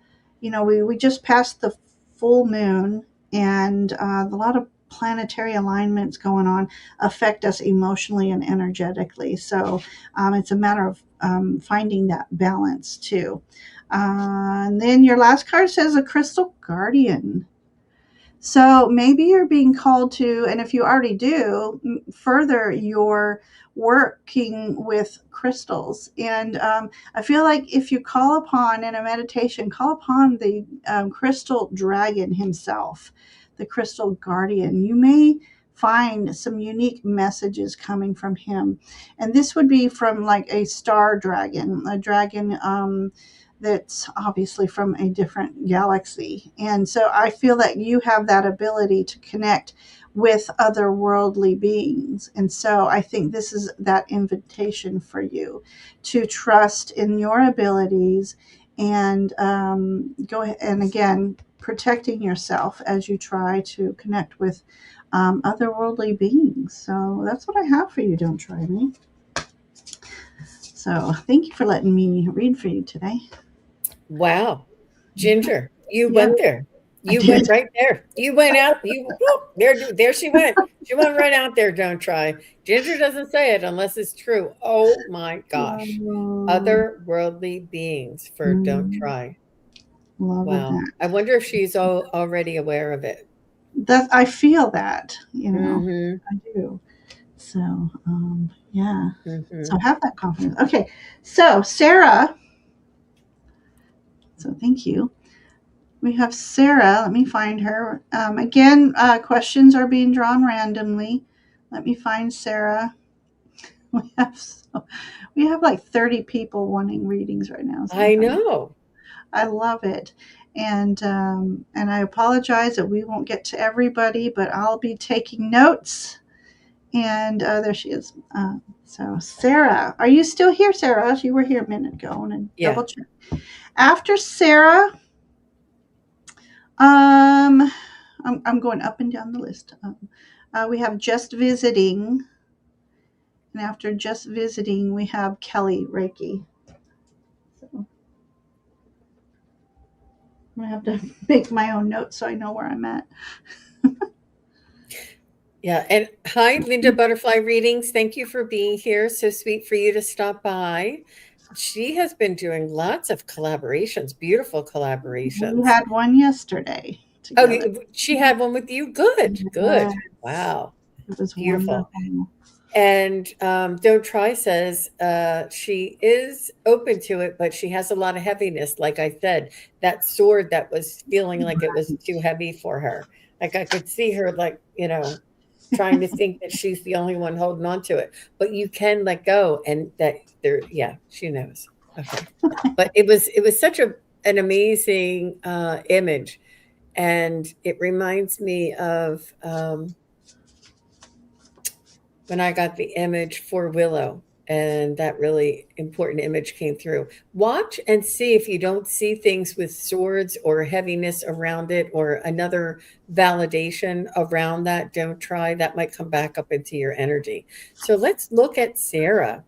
we just passed the full moon, and a lot of planetary alignments going on affect us emotionally and energetically. So it's a matter of finding that balance too. And then your last card says a crystal guardian. So maybe you're being called to, and if you already do, further your working with crystals. And I feel like if you call upon in a meditation, call upon the crystal dragon himself, the crystal guardian, you may find some unique messages coming from him. And this would be from like a star dragon, a dragon. That's obviously from a different galaxy. And so I feel that you have that ability to connect with otherworldly beings. And so I think this is that invitation for you to trust in your abilities and go ahead and again, protecting yourself as you try to connect with otherworldly beings. So that's what I have for you. Don't try me. So thank you for letting me read for you today. Wow. Ginger, you Yeah, went there. I You did. went right there. You went out. You whoop, there she went. She went right out there. Don't try. Ginger doesn't say it unless it's true. Oh my gosh. Oh, Otherworldly beings for don't mm, try. love of Wow. that. I wonder if she's already aware of it. That I feel that, Mm-hmm. I do. So, yeah. So Mm-hmm. have that confidence. Okay. So Sarah. So thank you. We have Sarah. Let me find her. Again, questions are being drawn randomly. Let me find Sarah. We have we have like 30 people wanting readings right now. So I know. I love it. And I apologize that we won't get to everybody, but I'll be taking notes. And there she is. So Sarah, are you still here, Sarah? You were here a minute ago. I want to Yeah. double check. After Sarah, um, I'm going up and down the list. We have just visiting, and after just visiting, we have Kelly Reiki. So I'm gonna have to make my own notes so I know where I'm at. Yeah. And hi, Linda Butterfly Readings. Thank you for being here. So sweet for you to stop by. she has been doing lots of collaborations, beautiful We collaborations. had one yesterday Oh, together. she had one with you? Good, good. Yes, Wow, it was beautiful. wonderful. And Don't Try says she is open to it, but she has a lot of heaviness. Like I said, that sword that was feeling like it was too heavy for her. Like I could see her, like, trying to think that she's the only one holding on to it. But you can let go, and that there, yeah, she knows. Okay, but it was such an amazing image, and it reminds me of when I got the image for Willow, and that really important image came through. Watch and see if you don't see things with swords or heaviness around it or another validation around that. Don't try. That might come back up into your energy. So let's look at Sarah.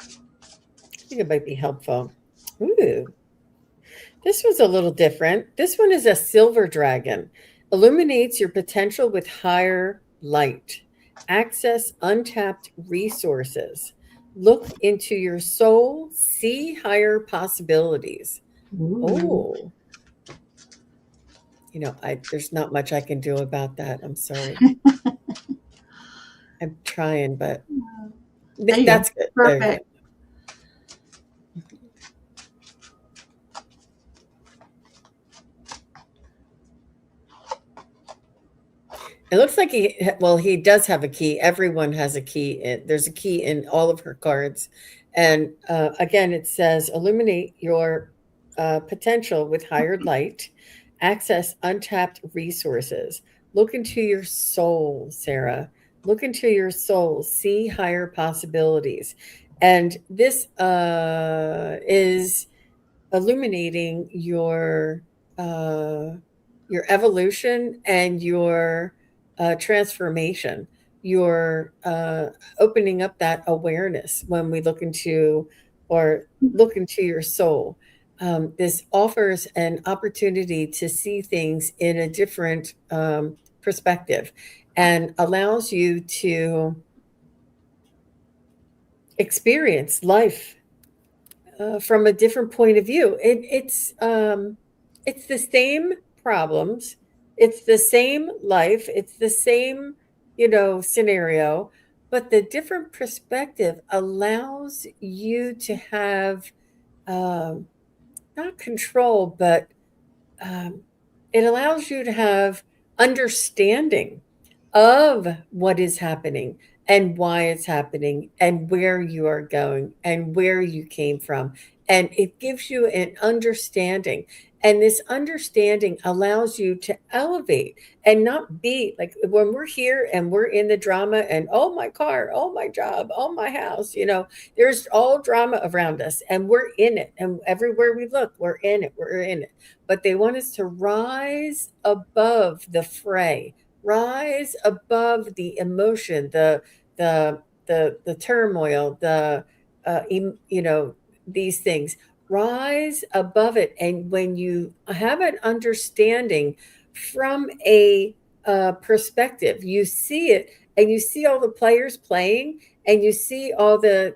I think it might be helpful. Ooh. This was a little different. This one is a silver dragon. Illuminates your potential with higher light. Access untapped resources. Look into your soul. See higher possibilities. Ooh. Oh, there's not much I can do about that. I'm sorry. I'm trying, but There you go. that's good. There you go. Perfect. It looks like he does have a key. Everyone has a key. There's a key in all of her cards. And again, it says illuminate your potential with higher light, access untapped resources. Look into your soul, Sarah. Look into your soul, see higher possibilities. And this is illuminating uh, your evolution and your transformation. Your opening up that awareness when we look into your soul. This offers an opportunity to see things in a different perspective and allows you to experience life from a different point of view. It's the same problems, it's the same life, it's the same scenario, but the different perspective allows you to have um, not control, but um, it allows you to have understanding of what is happening and why it's happening and where you are going and where you came from. And it gives you an understanding. And this understanding allows you to elevate and not be like when we're here and we're in the drama and oh, my car, oh, my job, oh, my house, there's all drama around us and we're in it. And everywhere we look, we're in it, we're in it. But they want us to rise above the fray, rise above the emotion, the turmoil, these things. Rise above it, and when you have an understanding from a perspective, you see it, and you see all the players playing, and you see all the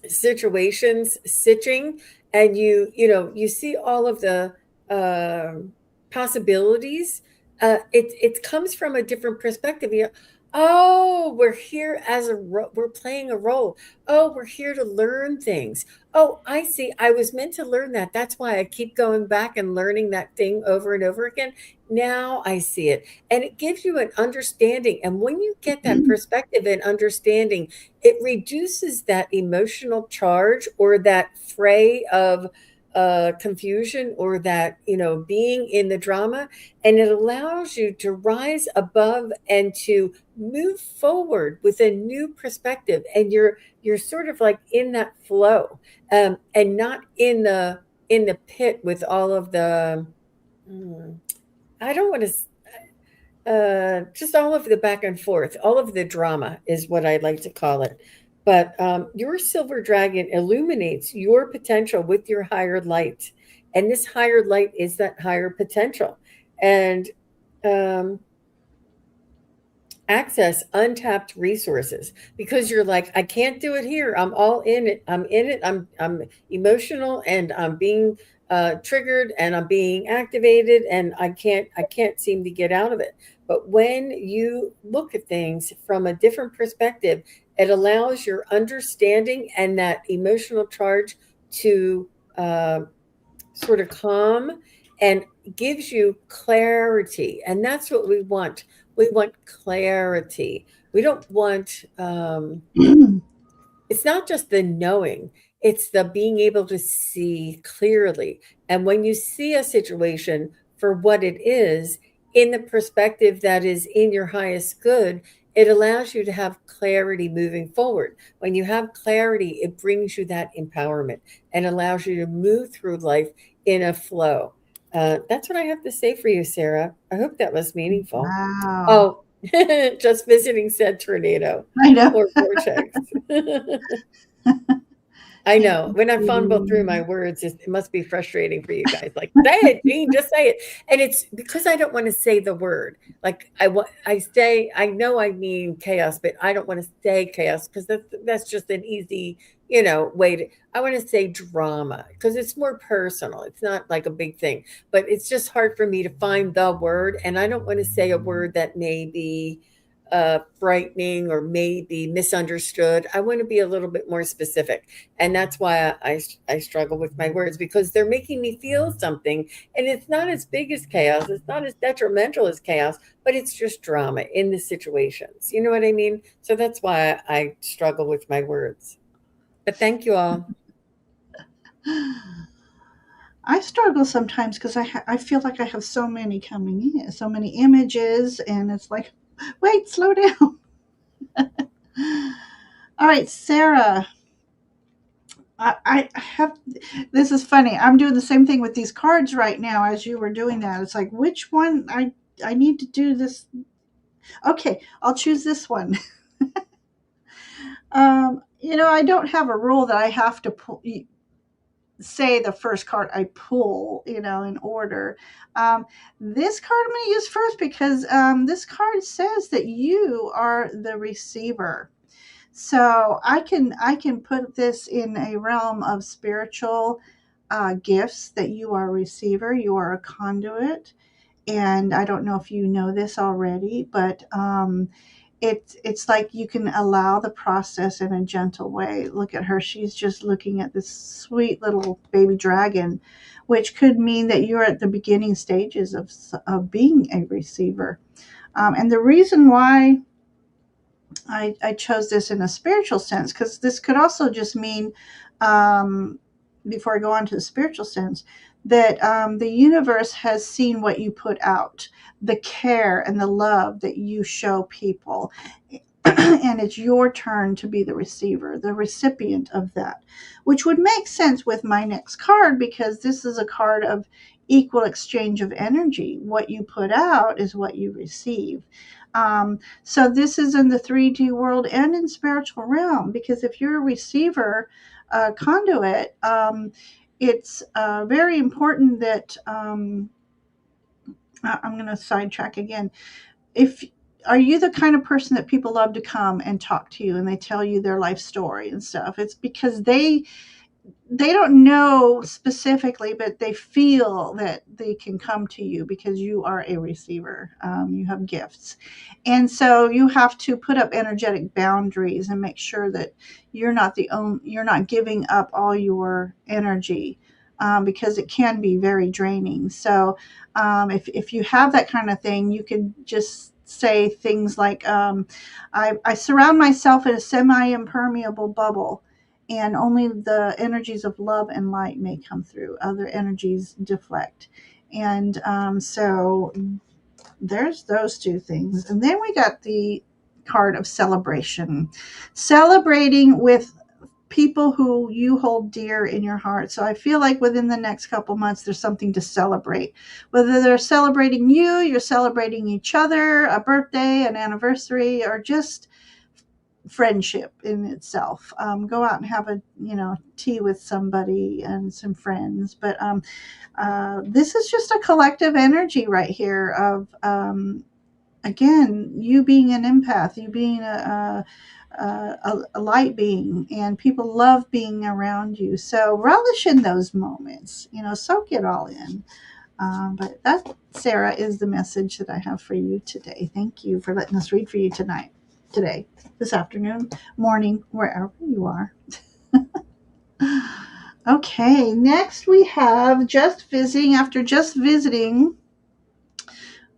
situations sitching, and you see all of the possibilities. It comes from a different perspective. Oh, we're here we're playing a role. Oh, we're here to learn things. Oh, I see, I was meant to learn that. That's why I keep going back and learning that thing over and over again. Now I see it, and it gives you an understanding. And when you get that perspective and understanding, it reduces that emotional charge or that fray of confusion or that being in the drama, and it allows you to rise above and to move forward with a new perspective, and you're sort of like in that flow, and not in the pit with all of the mm, I don't want to just all of the back and forth, all of the drama is what I like to call it. But your silver dragon illuminates your potential with your higher light. And this higher light is that higher potential. And um, access untapped resources because you're like, I can't do it here. I'm all in it. I'm in it. I'm emotional and I'm being triggered and I'm being activated and I can't seem to get out of it. But when you look at things from a different perspective, it allows your understanding and that emotional charge to sort of calm and gives you clarity. And that's what we want. We want clarity. We don't want, it's not just the knowing, it's the being able to see clearly. And when you see a situation for what it is, in the perspective that is in your highest good, it allows you to have clarity moving forward. When you have clarity, it brings you that empowerment and allows you to move through life in a flow. That's what I have to say for you, Sarah. I hope that was meaningful. Wow. Oh, just visiting said tornado I know. or vortex. I Thank know. When I fumble through my you. words, it must be frustrating for you guys. Like, say it, Jean, just say it. And it's because I don't want to say the word. Like I say, I know I mean chaos, but I don't want to say chaos because that's just an easy, way to. I want to say drama because it's more personal. It's not like a big thing, but it's just hard for me to find the word, and I don't want to say a word that may be frightening or maybe misunderstood. I want to be a little bit more specific. And that's why I struggle with my words because they're making me feel something. And it's not as big as chaos. It's not as detrimental as chaos, but it's just drama in the situations. You know what I mean? So that's why I struggle with my words. But thank you all. I struggle sometimes because I feel like I have so many coming in, so many images, and it's like, wait, slow down. All right, Sarah. I have this is funny. I'm doing the same thing with these cards right now as you were doing that. It's like which one I need to do this. Okay, I'll choose this one. I don't have a rule that I have to say the first card I pull, in order. Um, this card I'm going to use first because this card says that you are the receiver. So I can put this in a realm of spiritual gifts that you are a receiver, you are a conduit, and I don't know if you know this already, but it's like you can allow the process in a gentle way. Look at her; she's just looking at this sweet little baby dragon, which could mean that you're at the beginning stages of being a receiver. And the reason why I chose this in a spiritual sense because this could also just mean, before I go on to the spiritual sense, that the universe has seen what you put out, the care and the love that you show people. And it's your turn to be the receiver, the recipient of that, which would make sense with my next card because this is a card of equal exchange of energy. What you put out is what you receive. So this is in the 3D world and in spiritual realm because if you're a receiver, conduit, it's very important that I'm going to sidetrack again. If Are you the kind of person that people love to come and talk to you and they tell you their life story and stuff? It's because they don't know specifically, but they feel that they can come to you because you are a receiver. You have gifts. And so you have to put up energetic boundaries and make sure that you're not giving up all your energy, because it can be very draining. So if you have that kind of thing, you can just say things like, I surround myself in a semi impermeable bubble and only the energies of love and light may come through. Other energies deflect. And so there's those two things. And then we got the card of celebration, celebrating with people who you hold dear in your heart. So I feel like within the next couple months, there's something to celebrate. Whether they're celebrating you, you're celebrating each other, a birthday, an anniversary, or just friendship in itself. Go out and have a tea with somebody and some friends. But this is just a collective energy right here of again, you being an empath, you being a light being, and people love being around you. So relish in those moments, soak it all in. But that, Sarah, is the message that I have for you today. Thank you for letting us read for you today, this afternoon, morning, wherever you are. Okay, next we have just visiting. After just visiting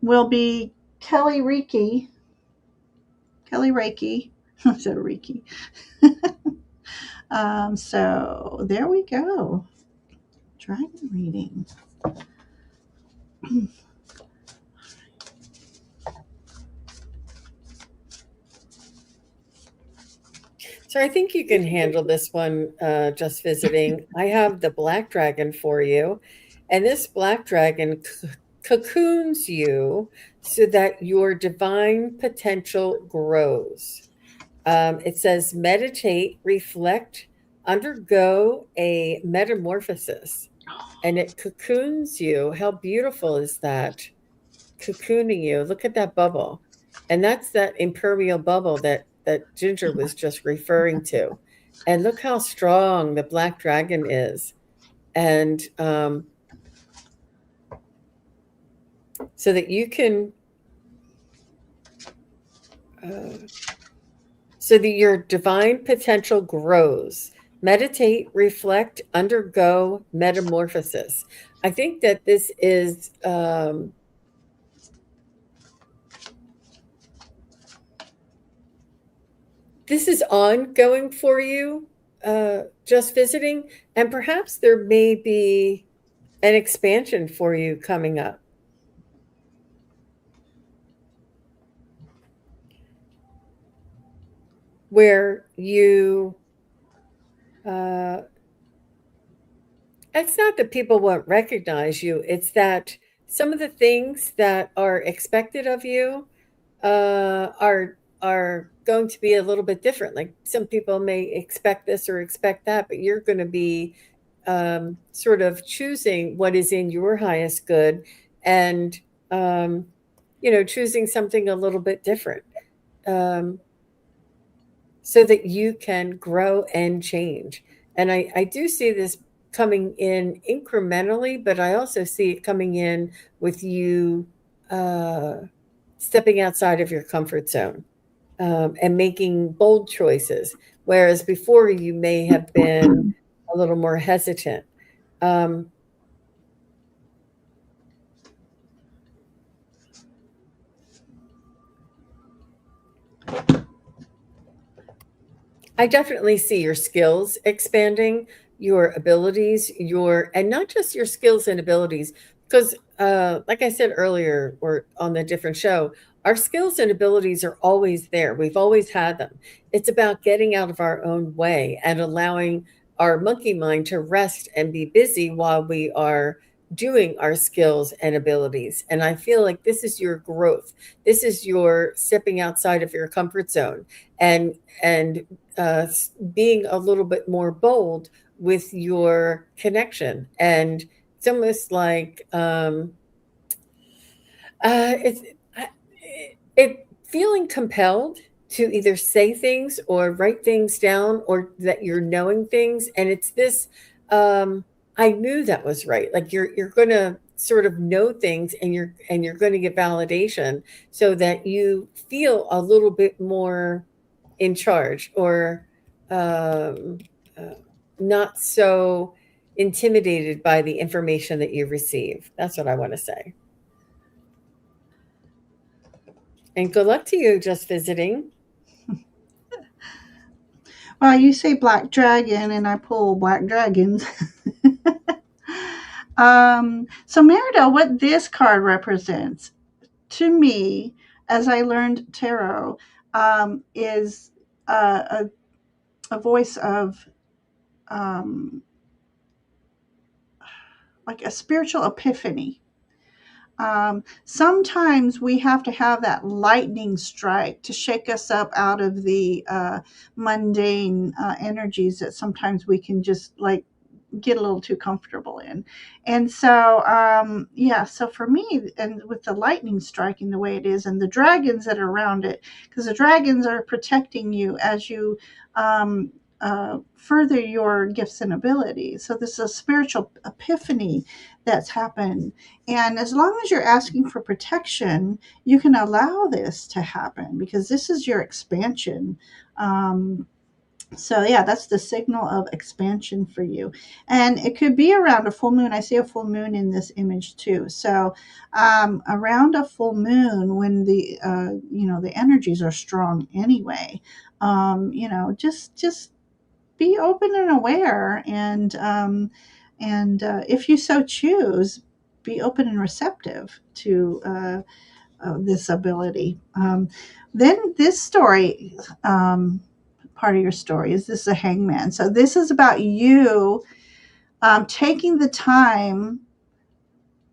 will be Kelly Reiki. Kelly Reiki. I said Reiki. So there we go. Dragon reading. So I think you can handle this one, just visiting. I have the black dragon for you, and this black dragon cocoons you so that your divine potential grows. It says meditate, reflect, undergo a metamorphosis, and it cocoons you. How beautiful is that? Cocooning you. Look at that bubble. And that's that impermeable bubble that Ginger was just referring to. And look how strong the black dragon is. And so that you can, so that your divine potential grows. Meditate, reflect, undergo metamorphosis. I think that this is ongoing for you, just visiting, and perhaps there may be an expansion for you coming up where you, uh, it's not that people won't recognize you, it's that some of the things that are expected of you are going to be a little bit different. Like some people may expect this or expect that, but you're going to be sort of choosing what is in your highest good, and um, choosing something a little bit different, um, so that you can grow and change. And I do see this coming in incrementally, but I also see it coming in with you uh, stepping outside of your comfort zone, and making bold choices, whereas before you may have been a little more hesitant. Um, I definitely see your skills expanding, your abilities, and not just your skills and abilities, because, like I said earlier, or on the different show, our skills and abilities are always there. We've always had them. It's about getting out of our own way and allowing our monkey mind to rest and be busy while we are doing our skills and abilities. And I feel like this is your growth. This is your stepping outside of your comfort zone, and uh, being a little bit more bold with your connection. And it's almost like it's it feeling compelled to either say things or write things down, or that you're knowing things. And it's this, I knew that was right. Like you're going to sort of know things, and you're going to get validation so that you feel a little bit more in charge, or um, uh, not so intimidated by the information that you receive. That's what I want to say. And good luck to you just visiting. Well, you say black dragon, and I pull black dragons. So, Merida, what this card represents to me, as I learned tarot, is a voice of um, like a spiritual epiphany. Sometimes we have to have that lightning strike to shake us up out of the mundane energies that sometimes we can just like get a little too comfortable in. And so, yeah, so for me, and with the lightning striking the way it is, and the dragons that are around it, because the dragons are protecting you as you um, further your gifts and abilities. So this is a spiritual epiphany that's happened. And as long as you're asking for protection, you can allow this to happen because this is your expansion. So yeah, that's the signal of expansion for you, and it could be around a full moon. I see a full moon in this image too. So around a full moon, when the the energies are strong anyway, just be open and aware, and if you so choose, be open and receptive to this ability. Then this story. Part of your story is this a hangman, so this is about you taking the time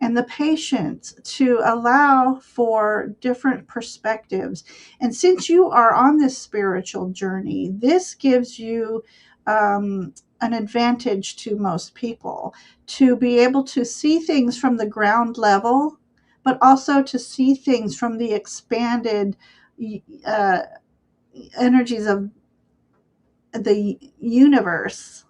and the patience to allow for different perspectives. And since you are on this spiritual journey, this gives you an advantage to most people to be able to see things from the ground level, but also to see things from the expanded uh, energies of the universe,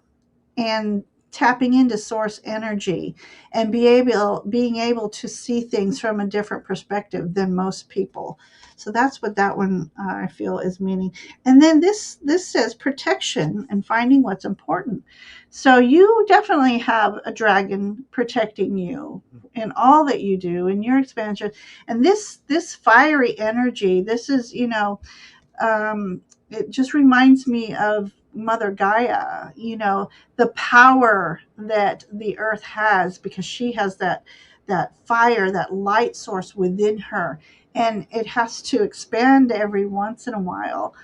and tapping into source energy, and being able to see things from a different perspective than most people. So that's what that one I feel is meaning. And then this says protection and finding what's important. So you definitely have a dragon protecting you in all that you do in your expansion. And this fiery energy, this is, it just reminds me of Mother Gaia, the power that the earth has, because she has that fire, that light source within her, and it has to expand every once in a while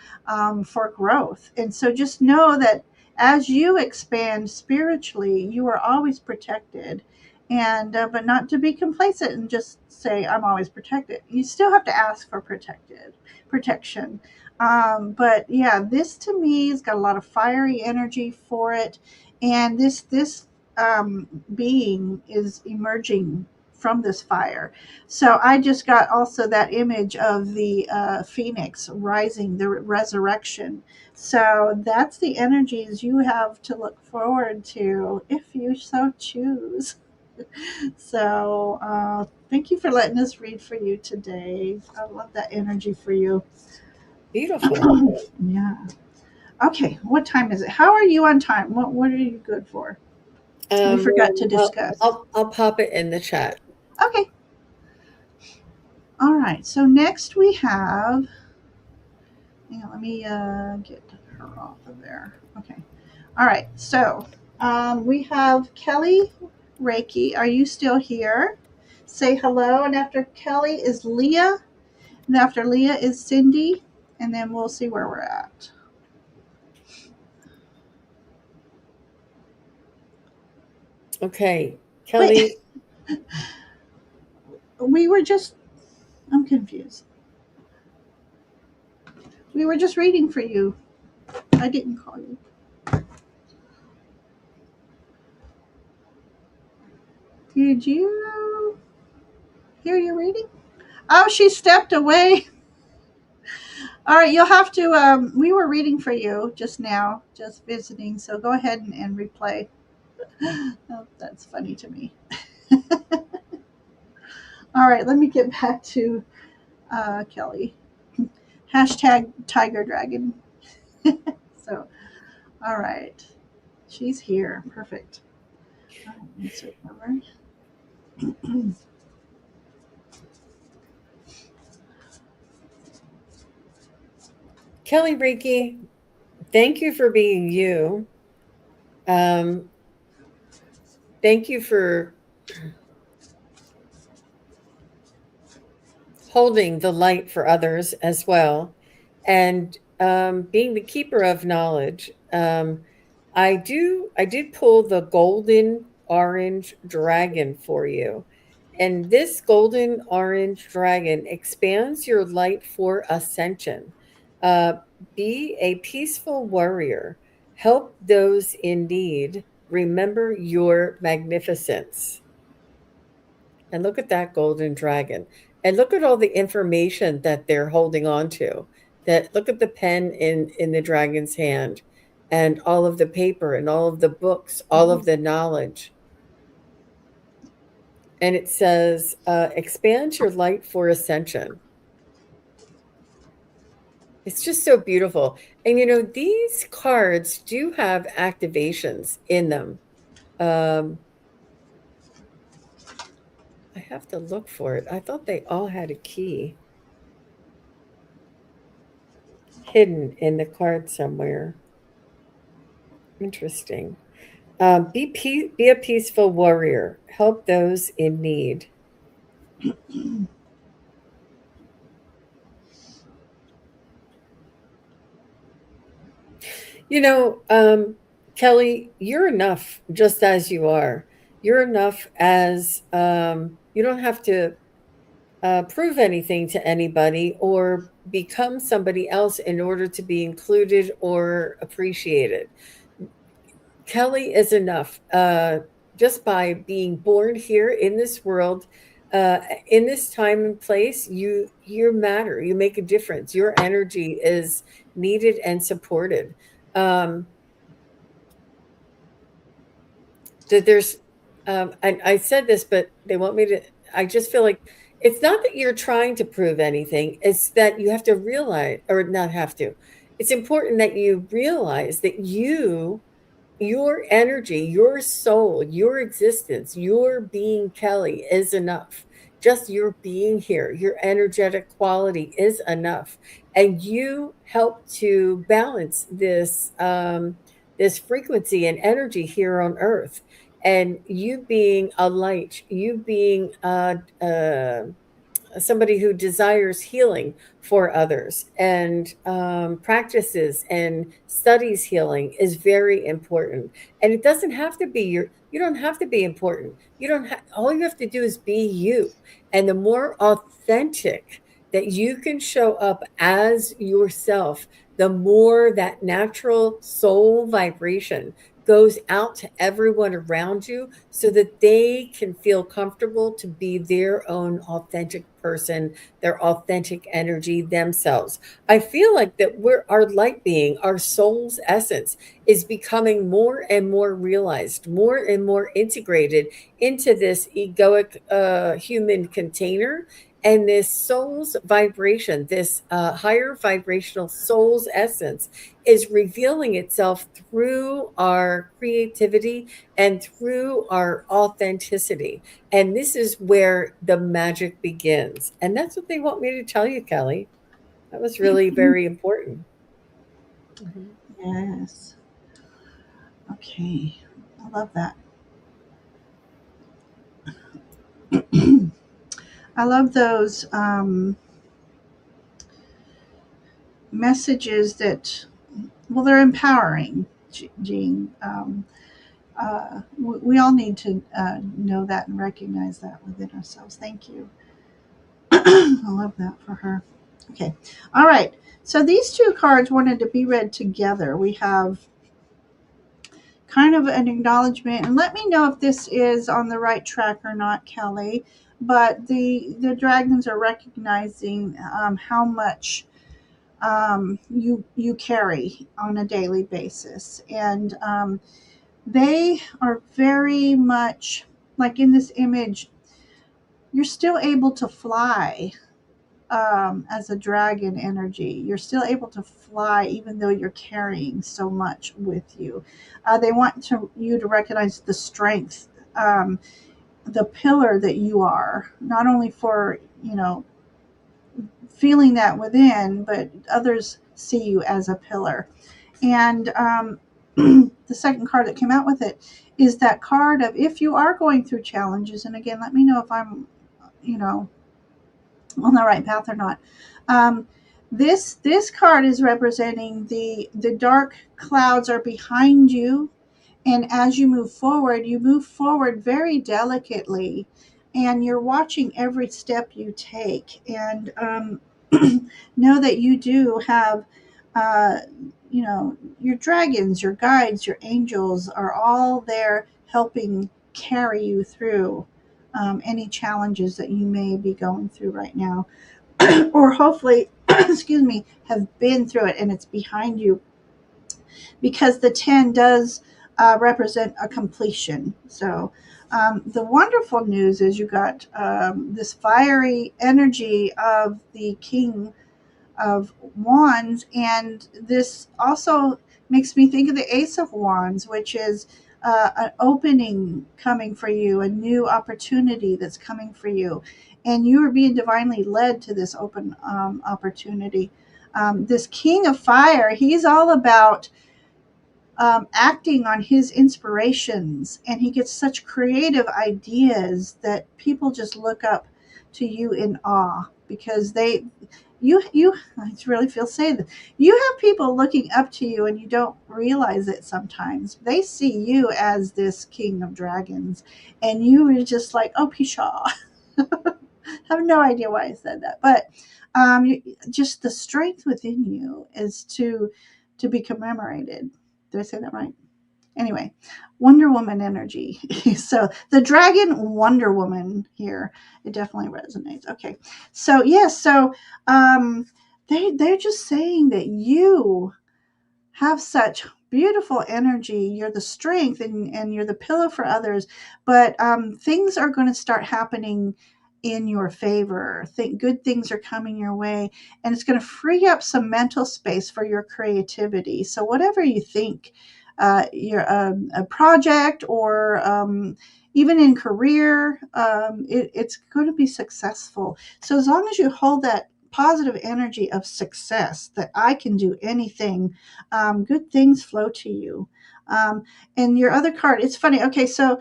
for growth. And so just know that as you expand spiritually, you are always protected. And but not to be complacent and just say I'm always protected. You still have to ask for protection. But yeah, this to me has got a lot of fiery energy for it, and this being is emerging from this fire. So I just got also that image of the phoenix rising, the resurrection. So that's the energies you have to look forward to if you so choose. So thank you for letting us read for you today. I love that energy for you. Beautiful. Yeah. Okay, what time is it? How are you on time? What are you good for? We forgot to discuss. I'll pop it in the chat. Okay. All right. So next we have. Hang on, let me get her off of there. Okay. All right. So we have Kelly Reiki. Are you still here? Say hello. And after Kelly is Leah. And after Leah is Cindy. And then we'll see where we're at. Okay, Wait, Kelly. we were just. I'm confused. We were just reading for you. I didn't call you. Did you hear your reading? Oh, she stepped away. All right, you'll have to. We were reading for you just now, just visiting. So go ahead and replay. Oh, that's funny to me. All right, let me get back to Kelly. Hashtag Tiger Dragon. So, all right, she's here. Perfect. All right, insert over. Kelly Reiki, thank you for being you. Um, Thank you for holding the light for others as well, and being the keeper of knowledge. I did pull the golden orange dragon for you, and this golden orange dragon expands your light for ascension. Uh, be a peaceful warrior. Help those in need. Remember your magnificence. And look at that golden dragon. And look at all the information that they're holding on to. That look at the pen in the dragon's hand and all of the paper and all of the books, all of the knowledge. And it says, expand your light for ascension. It's just so beautiful. And these cards do have activations in them. Um, I have to look for it. I thought they all had a key hidden in the card somewhere. Interesting. Be a peaceful warrior. Help those in need. You know, Kelly, you're enough just as you are. You're enough as you don't have to prove anything to anybody or become somebody else in order to be included or appreciated. Kelly is enough just by being born here in this world. In this time and place, you matter. You make a difference. Your energy is needed and supported. Um, that there's I said this, but they want me to. I just feel like it's not that you're trying to prove anything. It's that you have to realize, or not have to. It's important that you realize that your energy, your soul, your existence, your being Kelly is enough. Just your being here, your energetic quality is enough. And you help to balance this frequency and energy here on earth. And you being a light, you being somebody who desires healing for others and practices and studies healing is very important. And it doesn't have to be you don't have to be important. You don't all you have to do is be you. And the more authentic that you can show up as yourself, the more that natural soul vibration goes out to everyone around you so that they can feel comfortable to be their own authentic person, their authentic energy themselves. I feel like that we're our light being, our soul's essence is becoming more and more realized, more and more integrated into this egoic human container. And this soul's vibration, this higher vibrational soul's essence, is revealing itself through our creativity and through our authenticity. And this is where the magic begins. And that's what they want me to tell you, Kelly. That was really very important. Mhm. Yes. Okay. I love that. I love those messages that, well, they're empowering, Jean. We all need to know that and recognize that within ourselves. Thank you. I love that for her. Okay. All right. So these two cards wanted to be read together. We have kind of an acknowledgement, and let me know if this is on the right track or not, Kelly. But the dragons are recognizing how much you carry on a daily basis, and they are very much like in this image. You're still able to fly as a dragon energy. You're still able to fly even though you're carrying so much with you. They want you to recognize the strength, the pillar that you are, not only for, feeling that within, but others see you as a pillar. And the second card that came out with it is that card of if you are going through challenges, and again, let me know if I'm, on the right path or not. Um, this card is representing the dark clouds are behind you, and as you move forward very delicately, and you're watching every step you take, and know that you do have uh, your dragons, your guides, your angels are all there helping carry you through any challenges that you may be going through right now, or hopefully, excuse me, have been through it and it's behind you, because the 10 does represent a completion. So the wonderful news is you got this fiery energy of the King of Wands, and this also makes me think of the Ace of Wands, which is an opening coming for you, a new opportunity that's coming for you, and you are being divinely led to this open opportunity. This King of Fire, he's all about acting on his inspirations, and he gets such creative ideas that people just look up to you in awe, because you I really feel say that you have people looking up to you and you don't realize it. Sometimes they see you as this king of dragons, and you are just like, oh, pshaw. Have no idea why I said that, but just the strength within you is to be commemorated. Did I say that right? Anyway, Wonder Woman energy. So the dragon Wonder Woman here, it definitely resonates. Okay, so yes, so um, they're just saying that you have such beautiful energy. You're the strength, and you're the pillow for others. But things are going to start happening in your favor. Think good things are coming your way, and it's going to free up some mental space for your creativity. So whatever you think, your a project, or even in career, it's going to be successful. So as long as you hold that positive energy of success, that I can do anything, good things flow to you. Um, and your other card, it's funny. Okay, so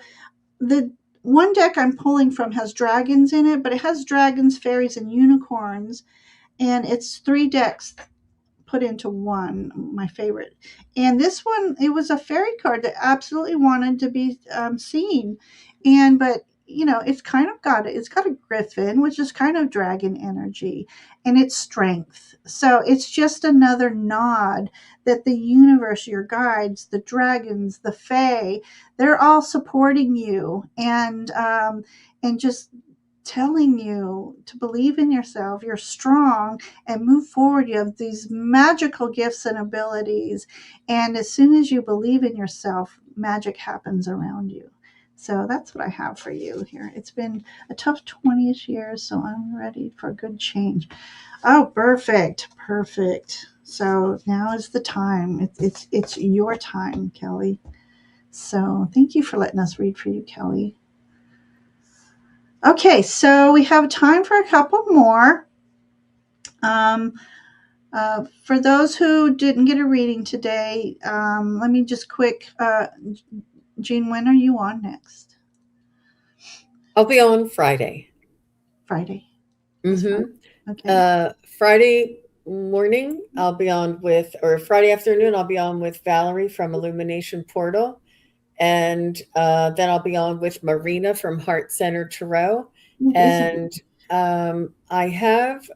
the one deck I'm pulling from has dragons in it, but it has dragons, fairies, and unicorns, and it's three decks put into one, my favorite. And this one, it was a fairy card that absolutely wanted to be seen. And, but, it's got a griffin, which is kind of dragon energy, and it's strength. So it's just another nod that the universe, your guides, the dragons, the fae, they're all supporting you, and just telling you to believe in yourself. You're strong and move forward. You have these magical gifts and abilities. And as soon as you believe in yourself, magic happens around you. So that's what I have for you here. It's been a tough 20ish years, so I'm ready for a good change. Oh, perfect. Perfect. So now is the time. It's your time, Kelly. So thank you for letting us read for you, Kelly. Okay, so we have time for a couple more. Um, for those who didn't get a reading today, let me just quick. Jean, when are you on next? I'll be on Friday. Friday. This Mm-hmm. Friday. Okay. Friday morning, I'll be on with, or Friday afternoon, I'll be on with Valerie from Illumination Portal. And then I'll be on with Marina from Heart Center Tarot. This is And I have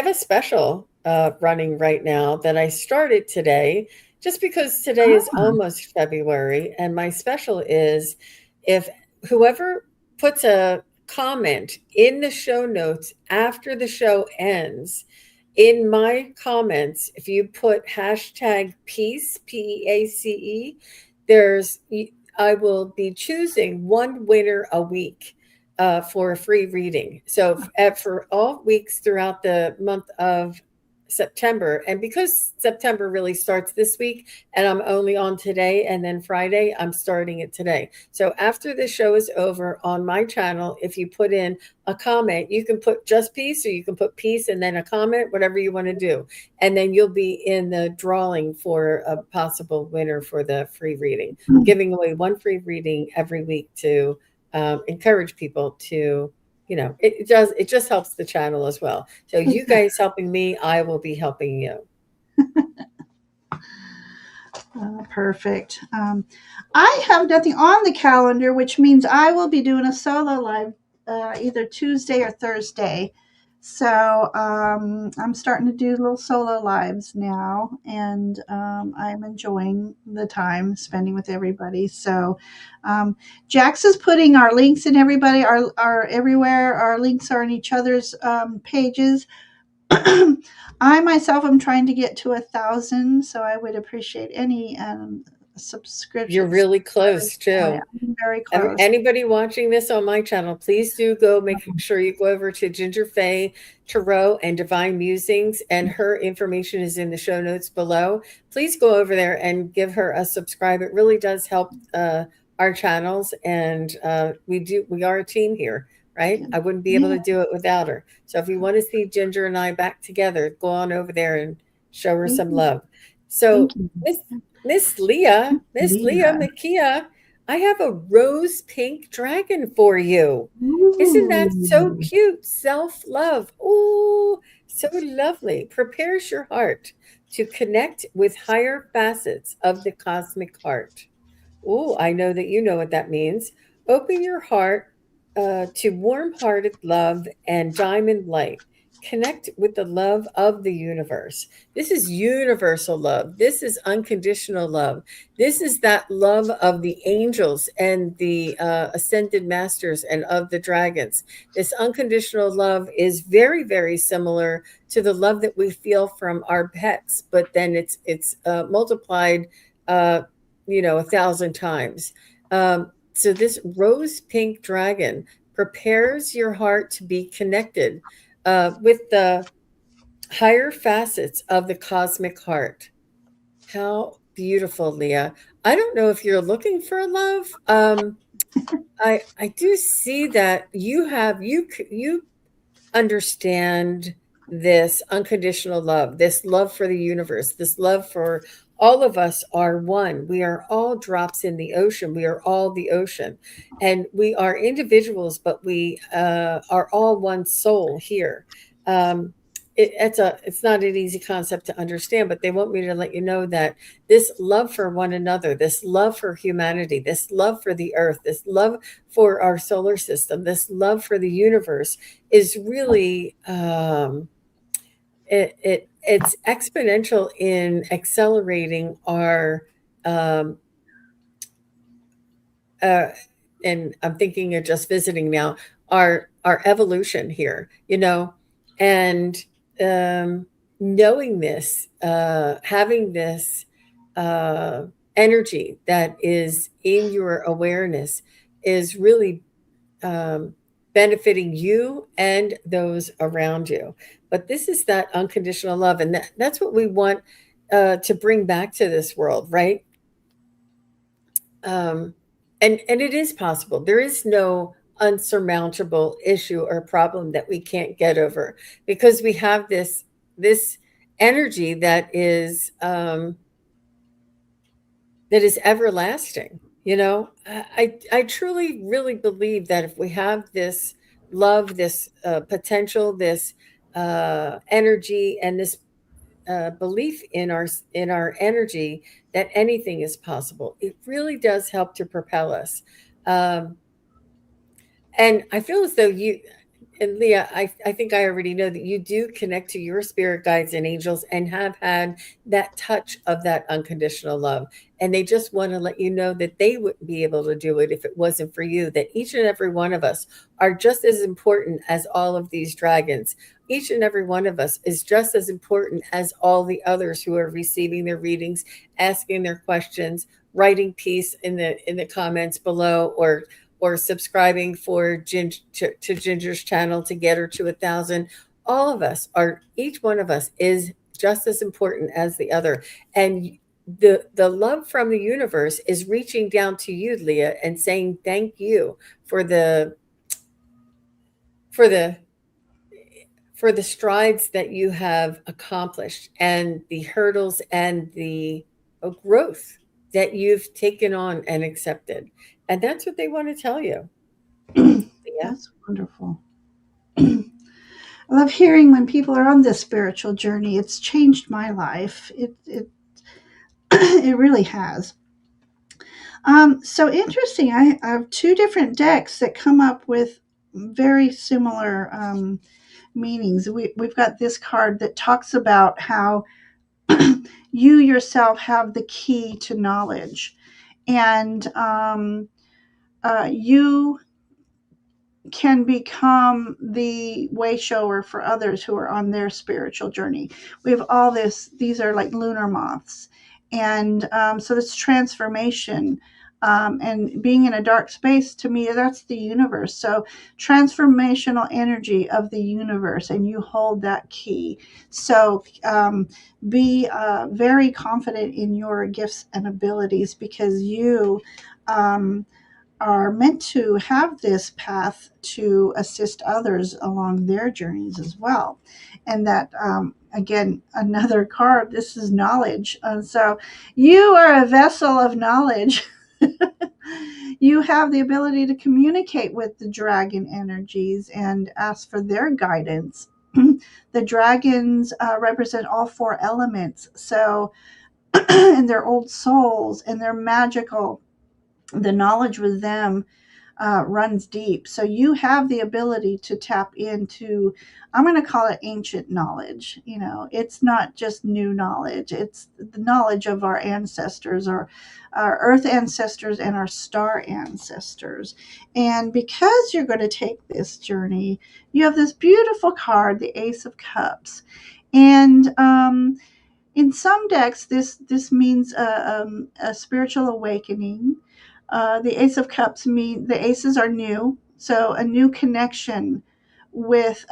a special running right now that I started today, just because today is ah, almost February, and my special is if whoever puts a comment in the show notes after the show ends, in my comments, if you put hashtag peace, PEACE, there's I will be choosing one winner a week for a free reading. So for all weeks throughout the month of September, and because September really starts this week, and I'm only on today and then Friday, I'm starting it today. So after the show is over on my channel, if you put in a comment, you can put just peace, or you can put peace and then a comment, whatever you want to do. And then you'll be in the drawing for a possible winner for the free reading, giving away one free reading every week to encourage people to, it just helps the channel as well. So you guys helping me, I will be helping you. perfect. I have nothing on the calendar, which means I will be doing a solo live either Tuesday or Thursday. So I'm starting to do little solo lives now, and I'm enjoying the time spending with everybody. So um, Jax is putting our links in everybody, our everywhere. Our links are in each other's pages. I myself am trying to get to 1,000, so I would appreciate any You're subscriptions. really close too. I'm very close. Anybody watching this on my channel, please do go make sure you go over to Ginger Fae Tarot and Divine Musings, and her information is in the show notes below. Please go over there and give her a subscribe. It really does help our channels, and we are a team here, right? Yeah. I wouldn't be able Yeah. to do it without her. So if you want to see Ginger and I back together, go on over there and show her Thank some you. love. Thank So you. Miss Miss Leah Leah. Makia, I have a rose pink dragon for you. Isn't that so Ooh. cute? Self love. Ooh, so lovely. Prepares your heart to connect with higher facets of the cosmic heart. Oh, I know that you know what that means. Open your heart to warm hearted love and diamond light. Connect with the love of the universe. This is universal love. This is unconditional love. This is that love of the angels and the ascended masters and of the dragons. This unconditional love is very, very similar to the love that we feel from our pets, but then it's multiplied. You know, 1,000 times. So this rose pink dragon prepares your heart to be connected with the higher facets of the cosmic heart. How beautiful, Leah. I don't know if you're looking for love. I do see that you understand this unconditional love, this love for the universe, this love for all of us are one. We are all drops in the ocean. We are all the ocean. And we are individuals, but we are all one soul here. Um, it's not an easy concept to understand, but they want me to let you know that this love for one another, this love for humanity, this love for the earth, this love for our solar system, this love for the universe is really it's exponential in accelerating our um, uh, and I'm thinking of just visiting now our evolution here, you know, and um, knowing this, having this uh, energy that is in your awareness is really um, benefiting you and those around you. But this is that unconditional love, and that's what we want to bring back to this world, right? Um, and it is possible. There is no unsurmountable issue or problem that we can't get over because we have this energy that is everlasting. You know, I truly really believe that if we have this love, this potential, this energy, and this belief in our energy that anything is possible, it really does help to propel us. Um, and I feel as though you and Leah, I think I already know that you do connect to your spirit guides and angels and have had that touch of that unconditional love. And they just want to let you know that they wouldn't be able to do it if it wasn't for you, that each and every one of us are just as important as all of these dragons. Each and every one of us is just as important as all the others who are receiving their readings, asking their questions, writing peace in the comments below, or subscribing for to Ginger's channel to get her to 1,000. All of us are, each one of us is just as important as the other. And the love from the universe is reaching down to you, Leah, and saying thank you for for the for the strides that you have accomplished and the hurdles and the growth that you've taken on and accepted. And that's what they want to tell you. Yeah. That's wonderful. I love hearing when people are on this spiritual journey. It's changed my life. It it really has. So interesting. I have two different decks that come up with very similar meanings. We've got this card that talks about how you yourself have the key to knowledge, and you can become the way shower for others who are on their spiritual journey. We have all this, these are like lunar moths. And so this transformation, and being in a dark space, to me, that's the universe. So transformational energy of the universe, and you hold that key. So be very confident in your gifts and abilities, because you are meant to have this path to assist others along their journeys as well. And that, again, another card, this is knowledge. And so you are a vessel of knowledge. You have the ability to communicate with the dragon energies and ask for their guidance. The dragons represent all four elements. So, and their old souls, and they're magical. The knowledge with them runs deep. So you have the ability to tap into, I'm going to call it ancient knowledge. You know, it's not just new knowledge, it's the knowledge of our ancestors, our earth ancestors, and our star ancestors. And because you're going to take this journey, you have this beautiful card, the Ace of Cups. And in some decks, this means a spiritual awakening. The Ace of Cups mean the aces are new, so a new connection with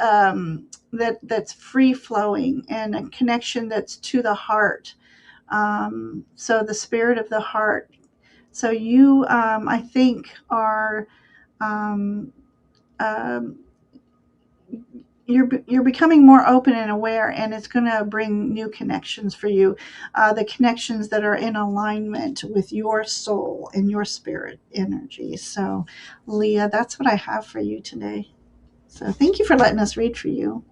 that's free flowing, and a connection that's to the heart. So the spirit of the heart. So you, I think, are um, um, you're becoming more open and aware, and it's going to bring new connections for you, the connections that are in alignment with your soul and your spirit energy. So Leah, that's what I have for you today. So thank you for letting us read for you.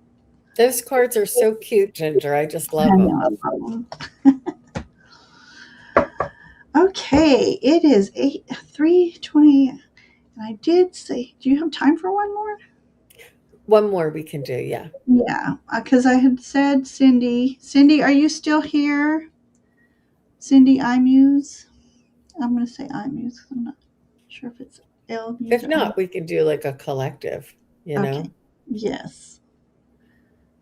Those cards are so cute, Ginger. I just I love know, them. I love them. Okay, it is 3:20, and I did say, do you have time for one more? One more we can do, yeah. Yeah, because I had said Cindy. Cindy, are you still here? Cindy iMuse. I'm going to say iMuse. I'm not sure if it's L Muse If or iMuse. not, we can do like a collective, you Okay. know? Yes.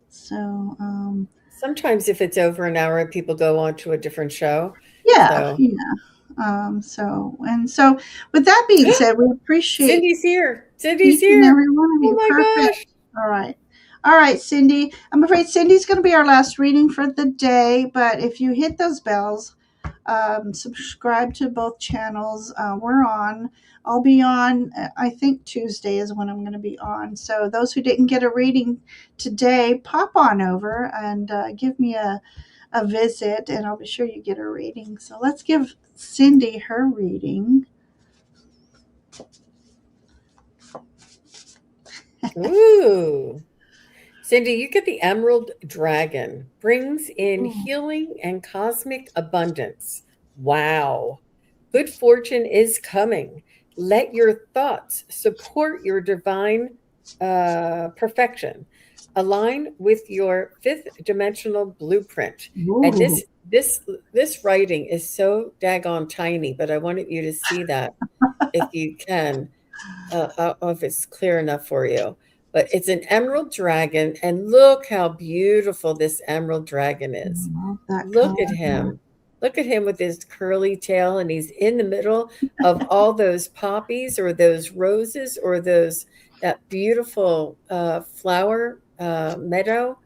So, Sometimes if it's over an hour, people go on to a different show. yeah, So, yeah. So with that being said, we appreciate Cindy's here. Cindy's each and here. every one of Oh you. my Perfect. gosh. All right. All right, Cindy. I'm afraid Cindy's going to be our last reading for the day, but if you hit those bells, subscribe to both channels. We're on. I'll be on, I think Tuesday is when I'm going to be on. So those who didn't get a reading today, pop on over and give me a visit, and I'll be sure you get a reading. So let's give Cindy her reading. Ooh. Cindy, you get the Emerald Dragon. Brings in Ooh. healing and cosmic abundance. Wow. Good fortune is coming. Let your thoughts support your divine perfection. Align with your fifth dimensional blueprint. And Ooh. this writing is so daggone tiny, but I wanted you to see that if you can. I don't know if it's clear enough for you, but it's an emerald dragon, and look how beautiful this emerald dragon I is. love that Look at color. him. Look at him with his curly tail, and he's in the middle of all those poppies or those roses or those that beautiful flower meadow.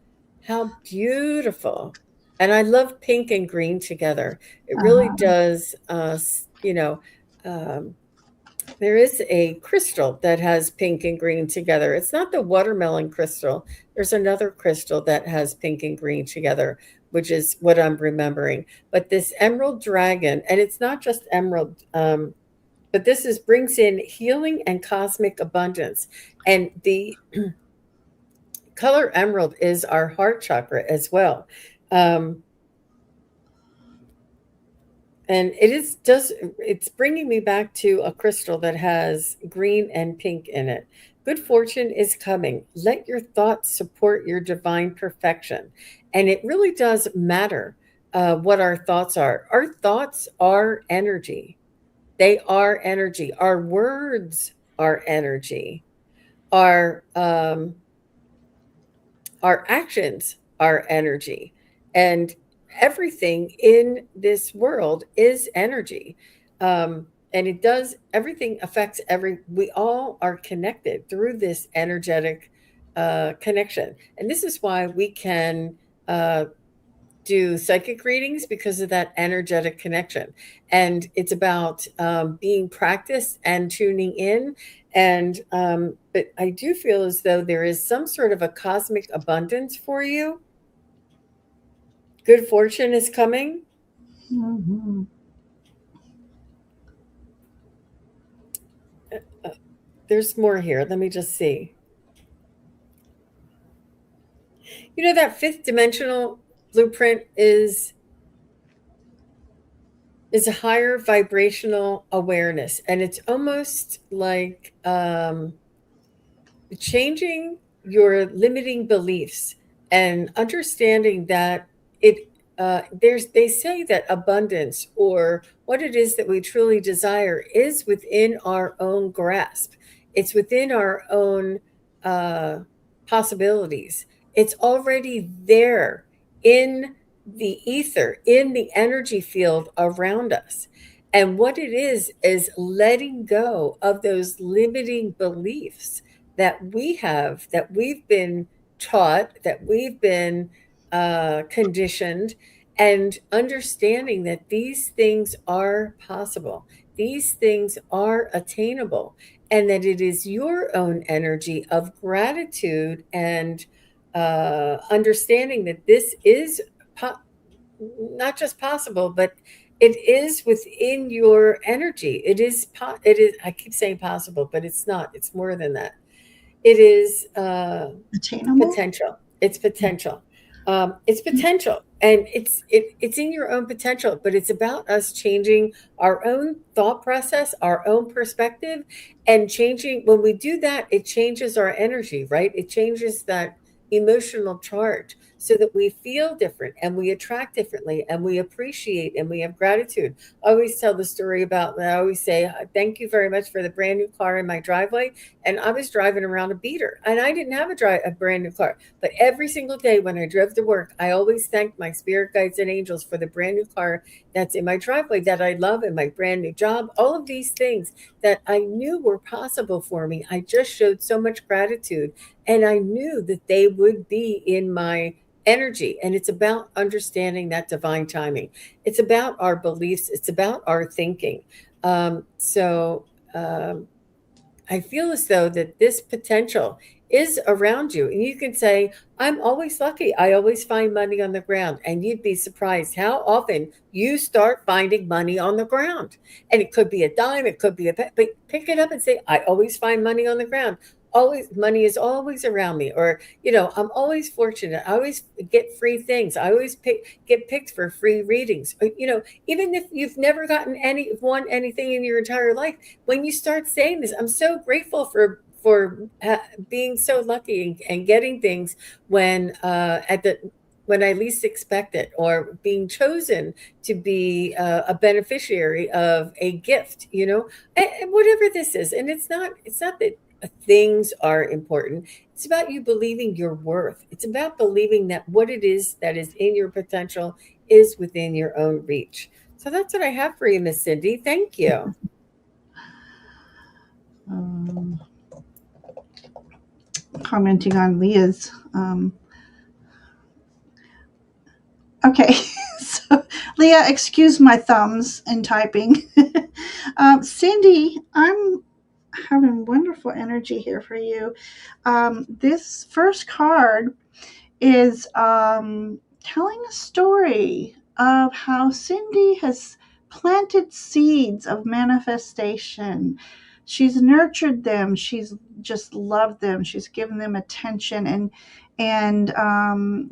How beautiful. And I love pink and green together. It really Uh, does, um, there is a crystal that has pink and green together. It's not the watermelon crystal. There's another crystal that has pink and green together, which is what I'm remembering. But this emerald dragon, and it's not just emerald, but this is brings in healing and cosmic abundance. And the color emerald is our heart chakra as well. Um, And it's bringing me back to a crystal that has green and pink in it. Good fortune is coming. Let your thoughts support your divine perfection. And it really does matter what our thoughts are. Our thoughts are energy. They are energy. Our words are energy. Our our actions are energy. And everything in this world is energy. And it does, everything affects we all are connected through this energetic connection. And this is why we can do psychic readings, because of that energetic connection. And it's about being practiced and tuning in. And but I do feel as though there is some sort of a cosmic abundance for you. Good fortune is coming. Hmm. Uh, there's more here. Let me just see. You know, that fifth dimensional blueprint is a higher vibrational awareness, and it's almost like changing your limiting beliefs and understanding that it there's they say that abundance, or what it is that we truly desire, is within our own grasp. It's within our own uh, possibilities. It's already there in the ether, in the energy field around us. And what it is letting go of those limiting beliefs that we have, that we've been taught, that we've been conditioned, and understanding that these things are possible, these things are attainable, and that it is your own energy of gratitude and understanding that this is po- not just possible, but it is within your energy. It is, I keep saying possible, but it's not. It's more than that. It is Attainable. potential. It's potential. It's potential, and it's in your own potential. But it's about us changing our own thought process, our own perspective, and changing. When we do that, it changes our energy. Right? It changes that emotional charge, so that we feel different and we attract differently and we appreciate and we have gratitude. I always tell the story about, I always say, thank you very much for the brand new car in my driveway. And I was driving around a beater, and I didn't have a brand new car. But every single day when I drove to work, I always thanked my spirit guides and angels for the brand new car that's in my driveway that I love, and my brand new job. All of these things that I knew were possible for me. I just showed so much gratitude, and I knew that they would be in my energy. And it's about understanding that divine timing. It's about our beliefs. It's about our thinking. So I feel as though that this potential is around you. And you can say, I'm always lucky. I always find money on the ground. And you'd be surprised how often you start finding money on the ground. And it could be a dime, it could be but pick it up and say, I always find money on the ground. Always, money is always around me. Or, I'm always fortunate. I always get free things. I always get picked for free readings. Or, even if you've never won anything in your entire life, when you start saying this, I'm so grateful for being so lucky and getting things when when I least expect it, or being chosen to be a beneficiary of a gift, and whatever this is. And it's not that things are important. It's about you believing your worth. It's about believing that what it is that is in your potential is within your own reach. So that's what I have for you, Miss Cindy. Thank you. Um, Commenting on Leah's. Okay, so Leah, excuse my thumbs in typing. Cindy, I'm having wonderful energy here for you. This first card is telling a story of how Cindy has planted seeds of manifestation. She's nurtured them. She's just loved them. She's given them attention. And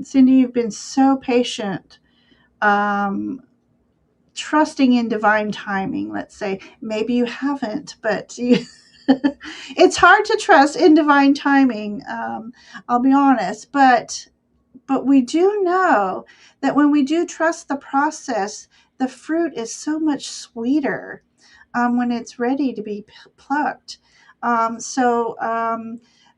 Cindy, you've been so patient, um, trusting in divine timing, let's say. Maybe you haven't, but it's hard to trust in divine timing. I'll be honest, but we do know that when we do trust the process, the fruit is so much sweeter when it's ready to be plucked.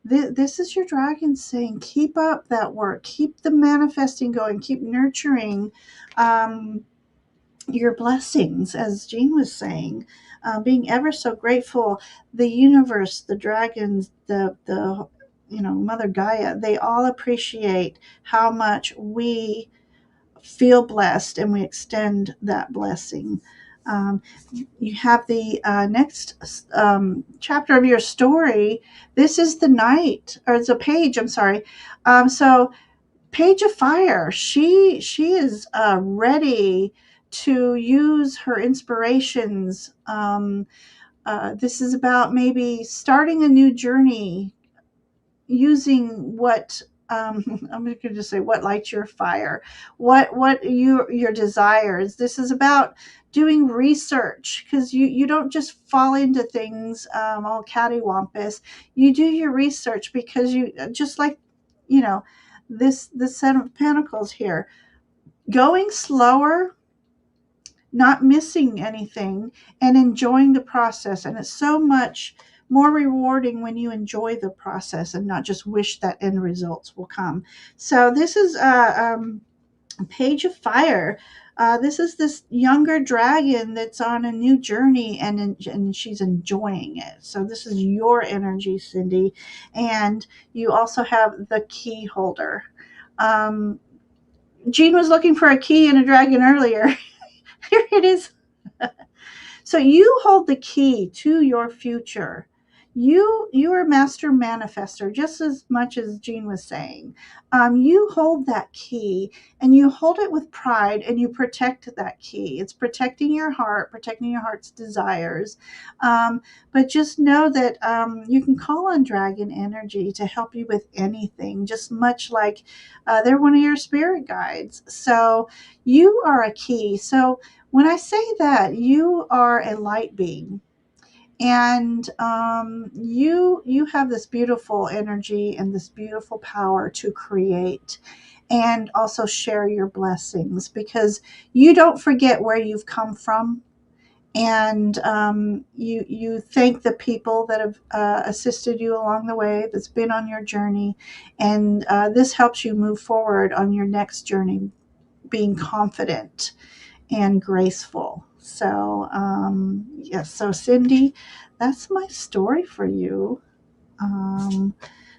This is your dragon saying, keep up that work, keep the manifesting going, keep nurturing your blessings, as Jean was saying, being ever so grateful. The universe, the dragons, the Mother Gaia, they all appreciate how much we feel blessed, and we extend that blessing. Um, you have the next chapter of your story. This is the knight, or it's a page. I'm sorry. So Page of Fire. She is ready to use her inspirations. This is about maybe starting a new journey using what I'm going to just say what lights your fire, what your desires. This is about doing research, because you don't just fall into things all cattywampus. You do your research, because you just like you know this Seven of Pentacles here, going slower, not missing anything, and enjoying the process. And it's so much more rewarding when you enjoy the process and not just wish that end results will come. So this is a Page of Fire. This is this younger dragon that's on a new journey, and she's enjoying it. So this is your energy, Cindy. And you also have the key holder. Jean was looking for a key and a dragon earlier. Here it is. So you hold the key to your future. You are a master manifester, just as much as Jean was saying. You hold that key, and you hold it with pride, and you protect that key. It's protecting your heart, protecting your heart's desires. But just know that you can call on dragon energy to help you with anything, just much like they're one of your spirit guides. So you are a key. So when I say that, you are a light being, and you have this beautiful energy and this beautiful power to create and also share your blessings, because you don't forget where you've come from. And you thank the people that have assisted you along the way, that's been on your journey, and this helps you move forward on your next journey, being confident and graceful. So, yes, so Cindy, that's my story for you. Um,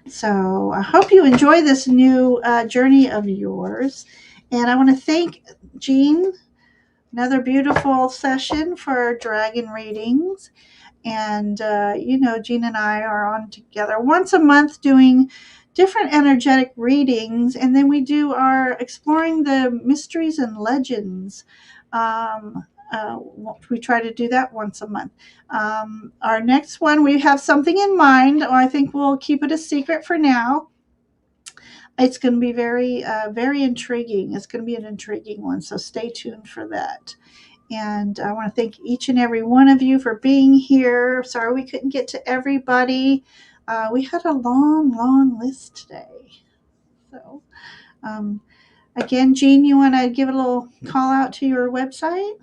so, I hope you enjoy this new journey of yours. And I want to thank Jean, another beautiful session for dragon readings. And Jean and I are on together once a month doing different energetic readings, and then we do our exploring the mysteries and legends. um, we try to do that once a month. Our next one, we have something in mind. I think we'll keep it a secret for now. It's going to be very intriguing. It's going to be an intriguing one, so stay tuned for that. And I want to thank each and every one of you for being here. Sorry we couldn't get to everybody. We had a long list today. So, um, again, Jean, you want to give a little call out to your website?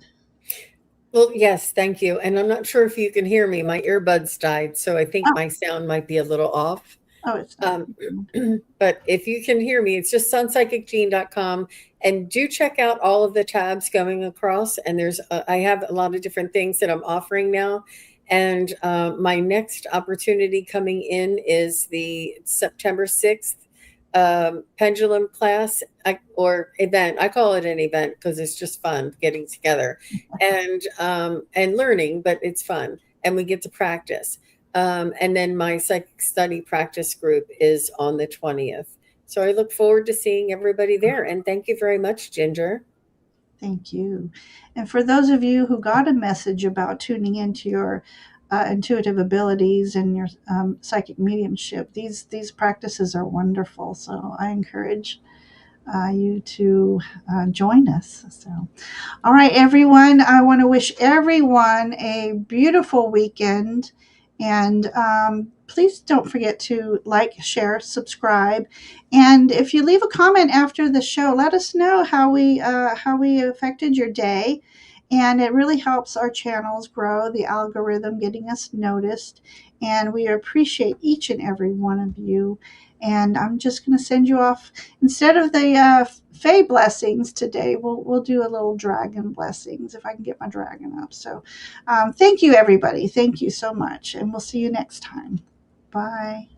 Well, yes, thank you. And I'm not sure if you can hear me. My earbuds died, so I think Oh, my sound might be a little off. it's not. Um, but if you can hear me, it's just sunpsychicjean.com. And do check out all of the tabs going across. And I have a lot of different things that I'm offering now. And my next opportunity coming in is the September 6th pendulum class or event. I call it an event because it's just fun getting together and learning, but it's fun and we get to practice. And then my psychic study practice group is on the 20th. So I look forward to seeing everybody there. And thank you very much, Ginger. Thank you. And for those of you who got a message about tuning into your intuitive abilities and your psychic mediumship, these practices are wonderful. So I encourage you to join us. So, all right, everyone. I want to wish everyone a beautiful weekend. And please don't forget to like, share, subscribe. And if you leave a comment after the show, let us know how we affected your day. And it really helps our channels grow, the algorithm getting us noticed. And we appreciate each and every one of you. And I'm just going to send you off instead of the Fae blessings today. We'll do a little dragon blessings if I can get my dragon up. So, thank you, everybody. Thank you so much, and we'll see you next time. Bye.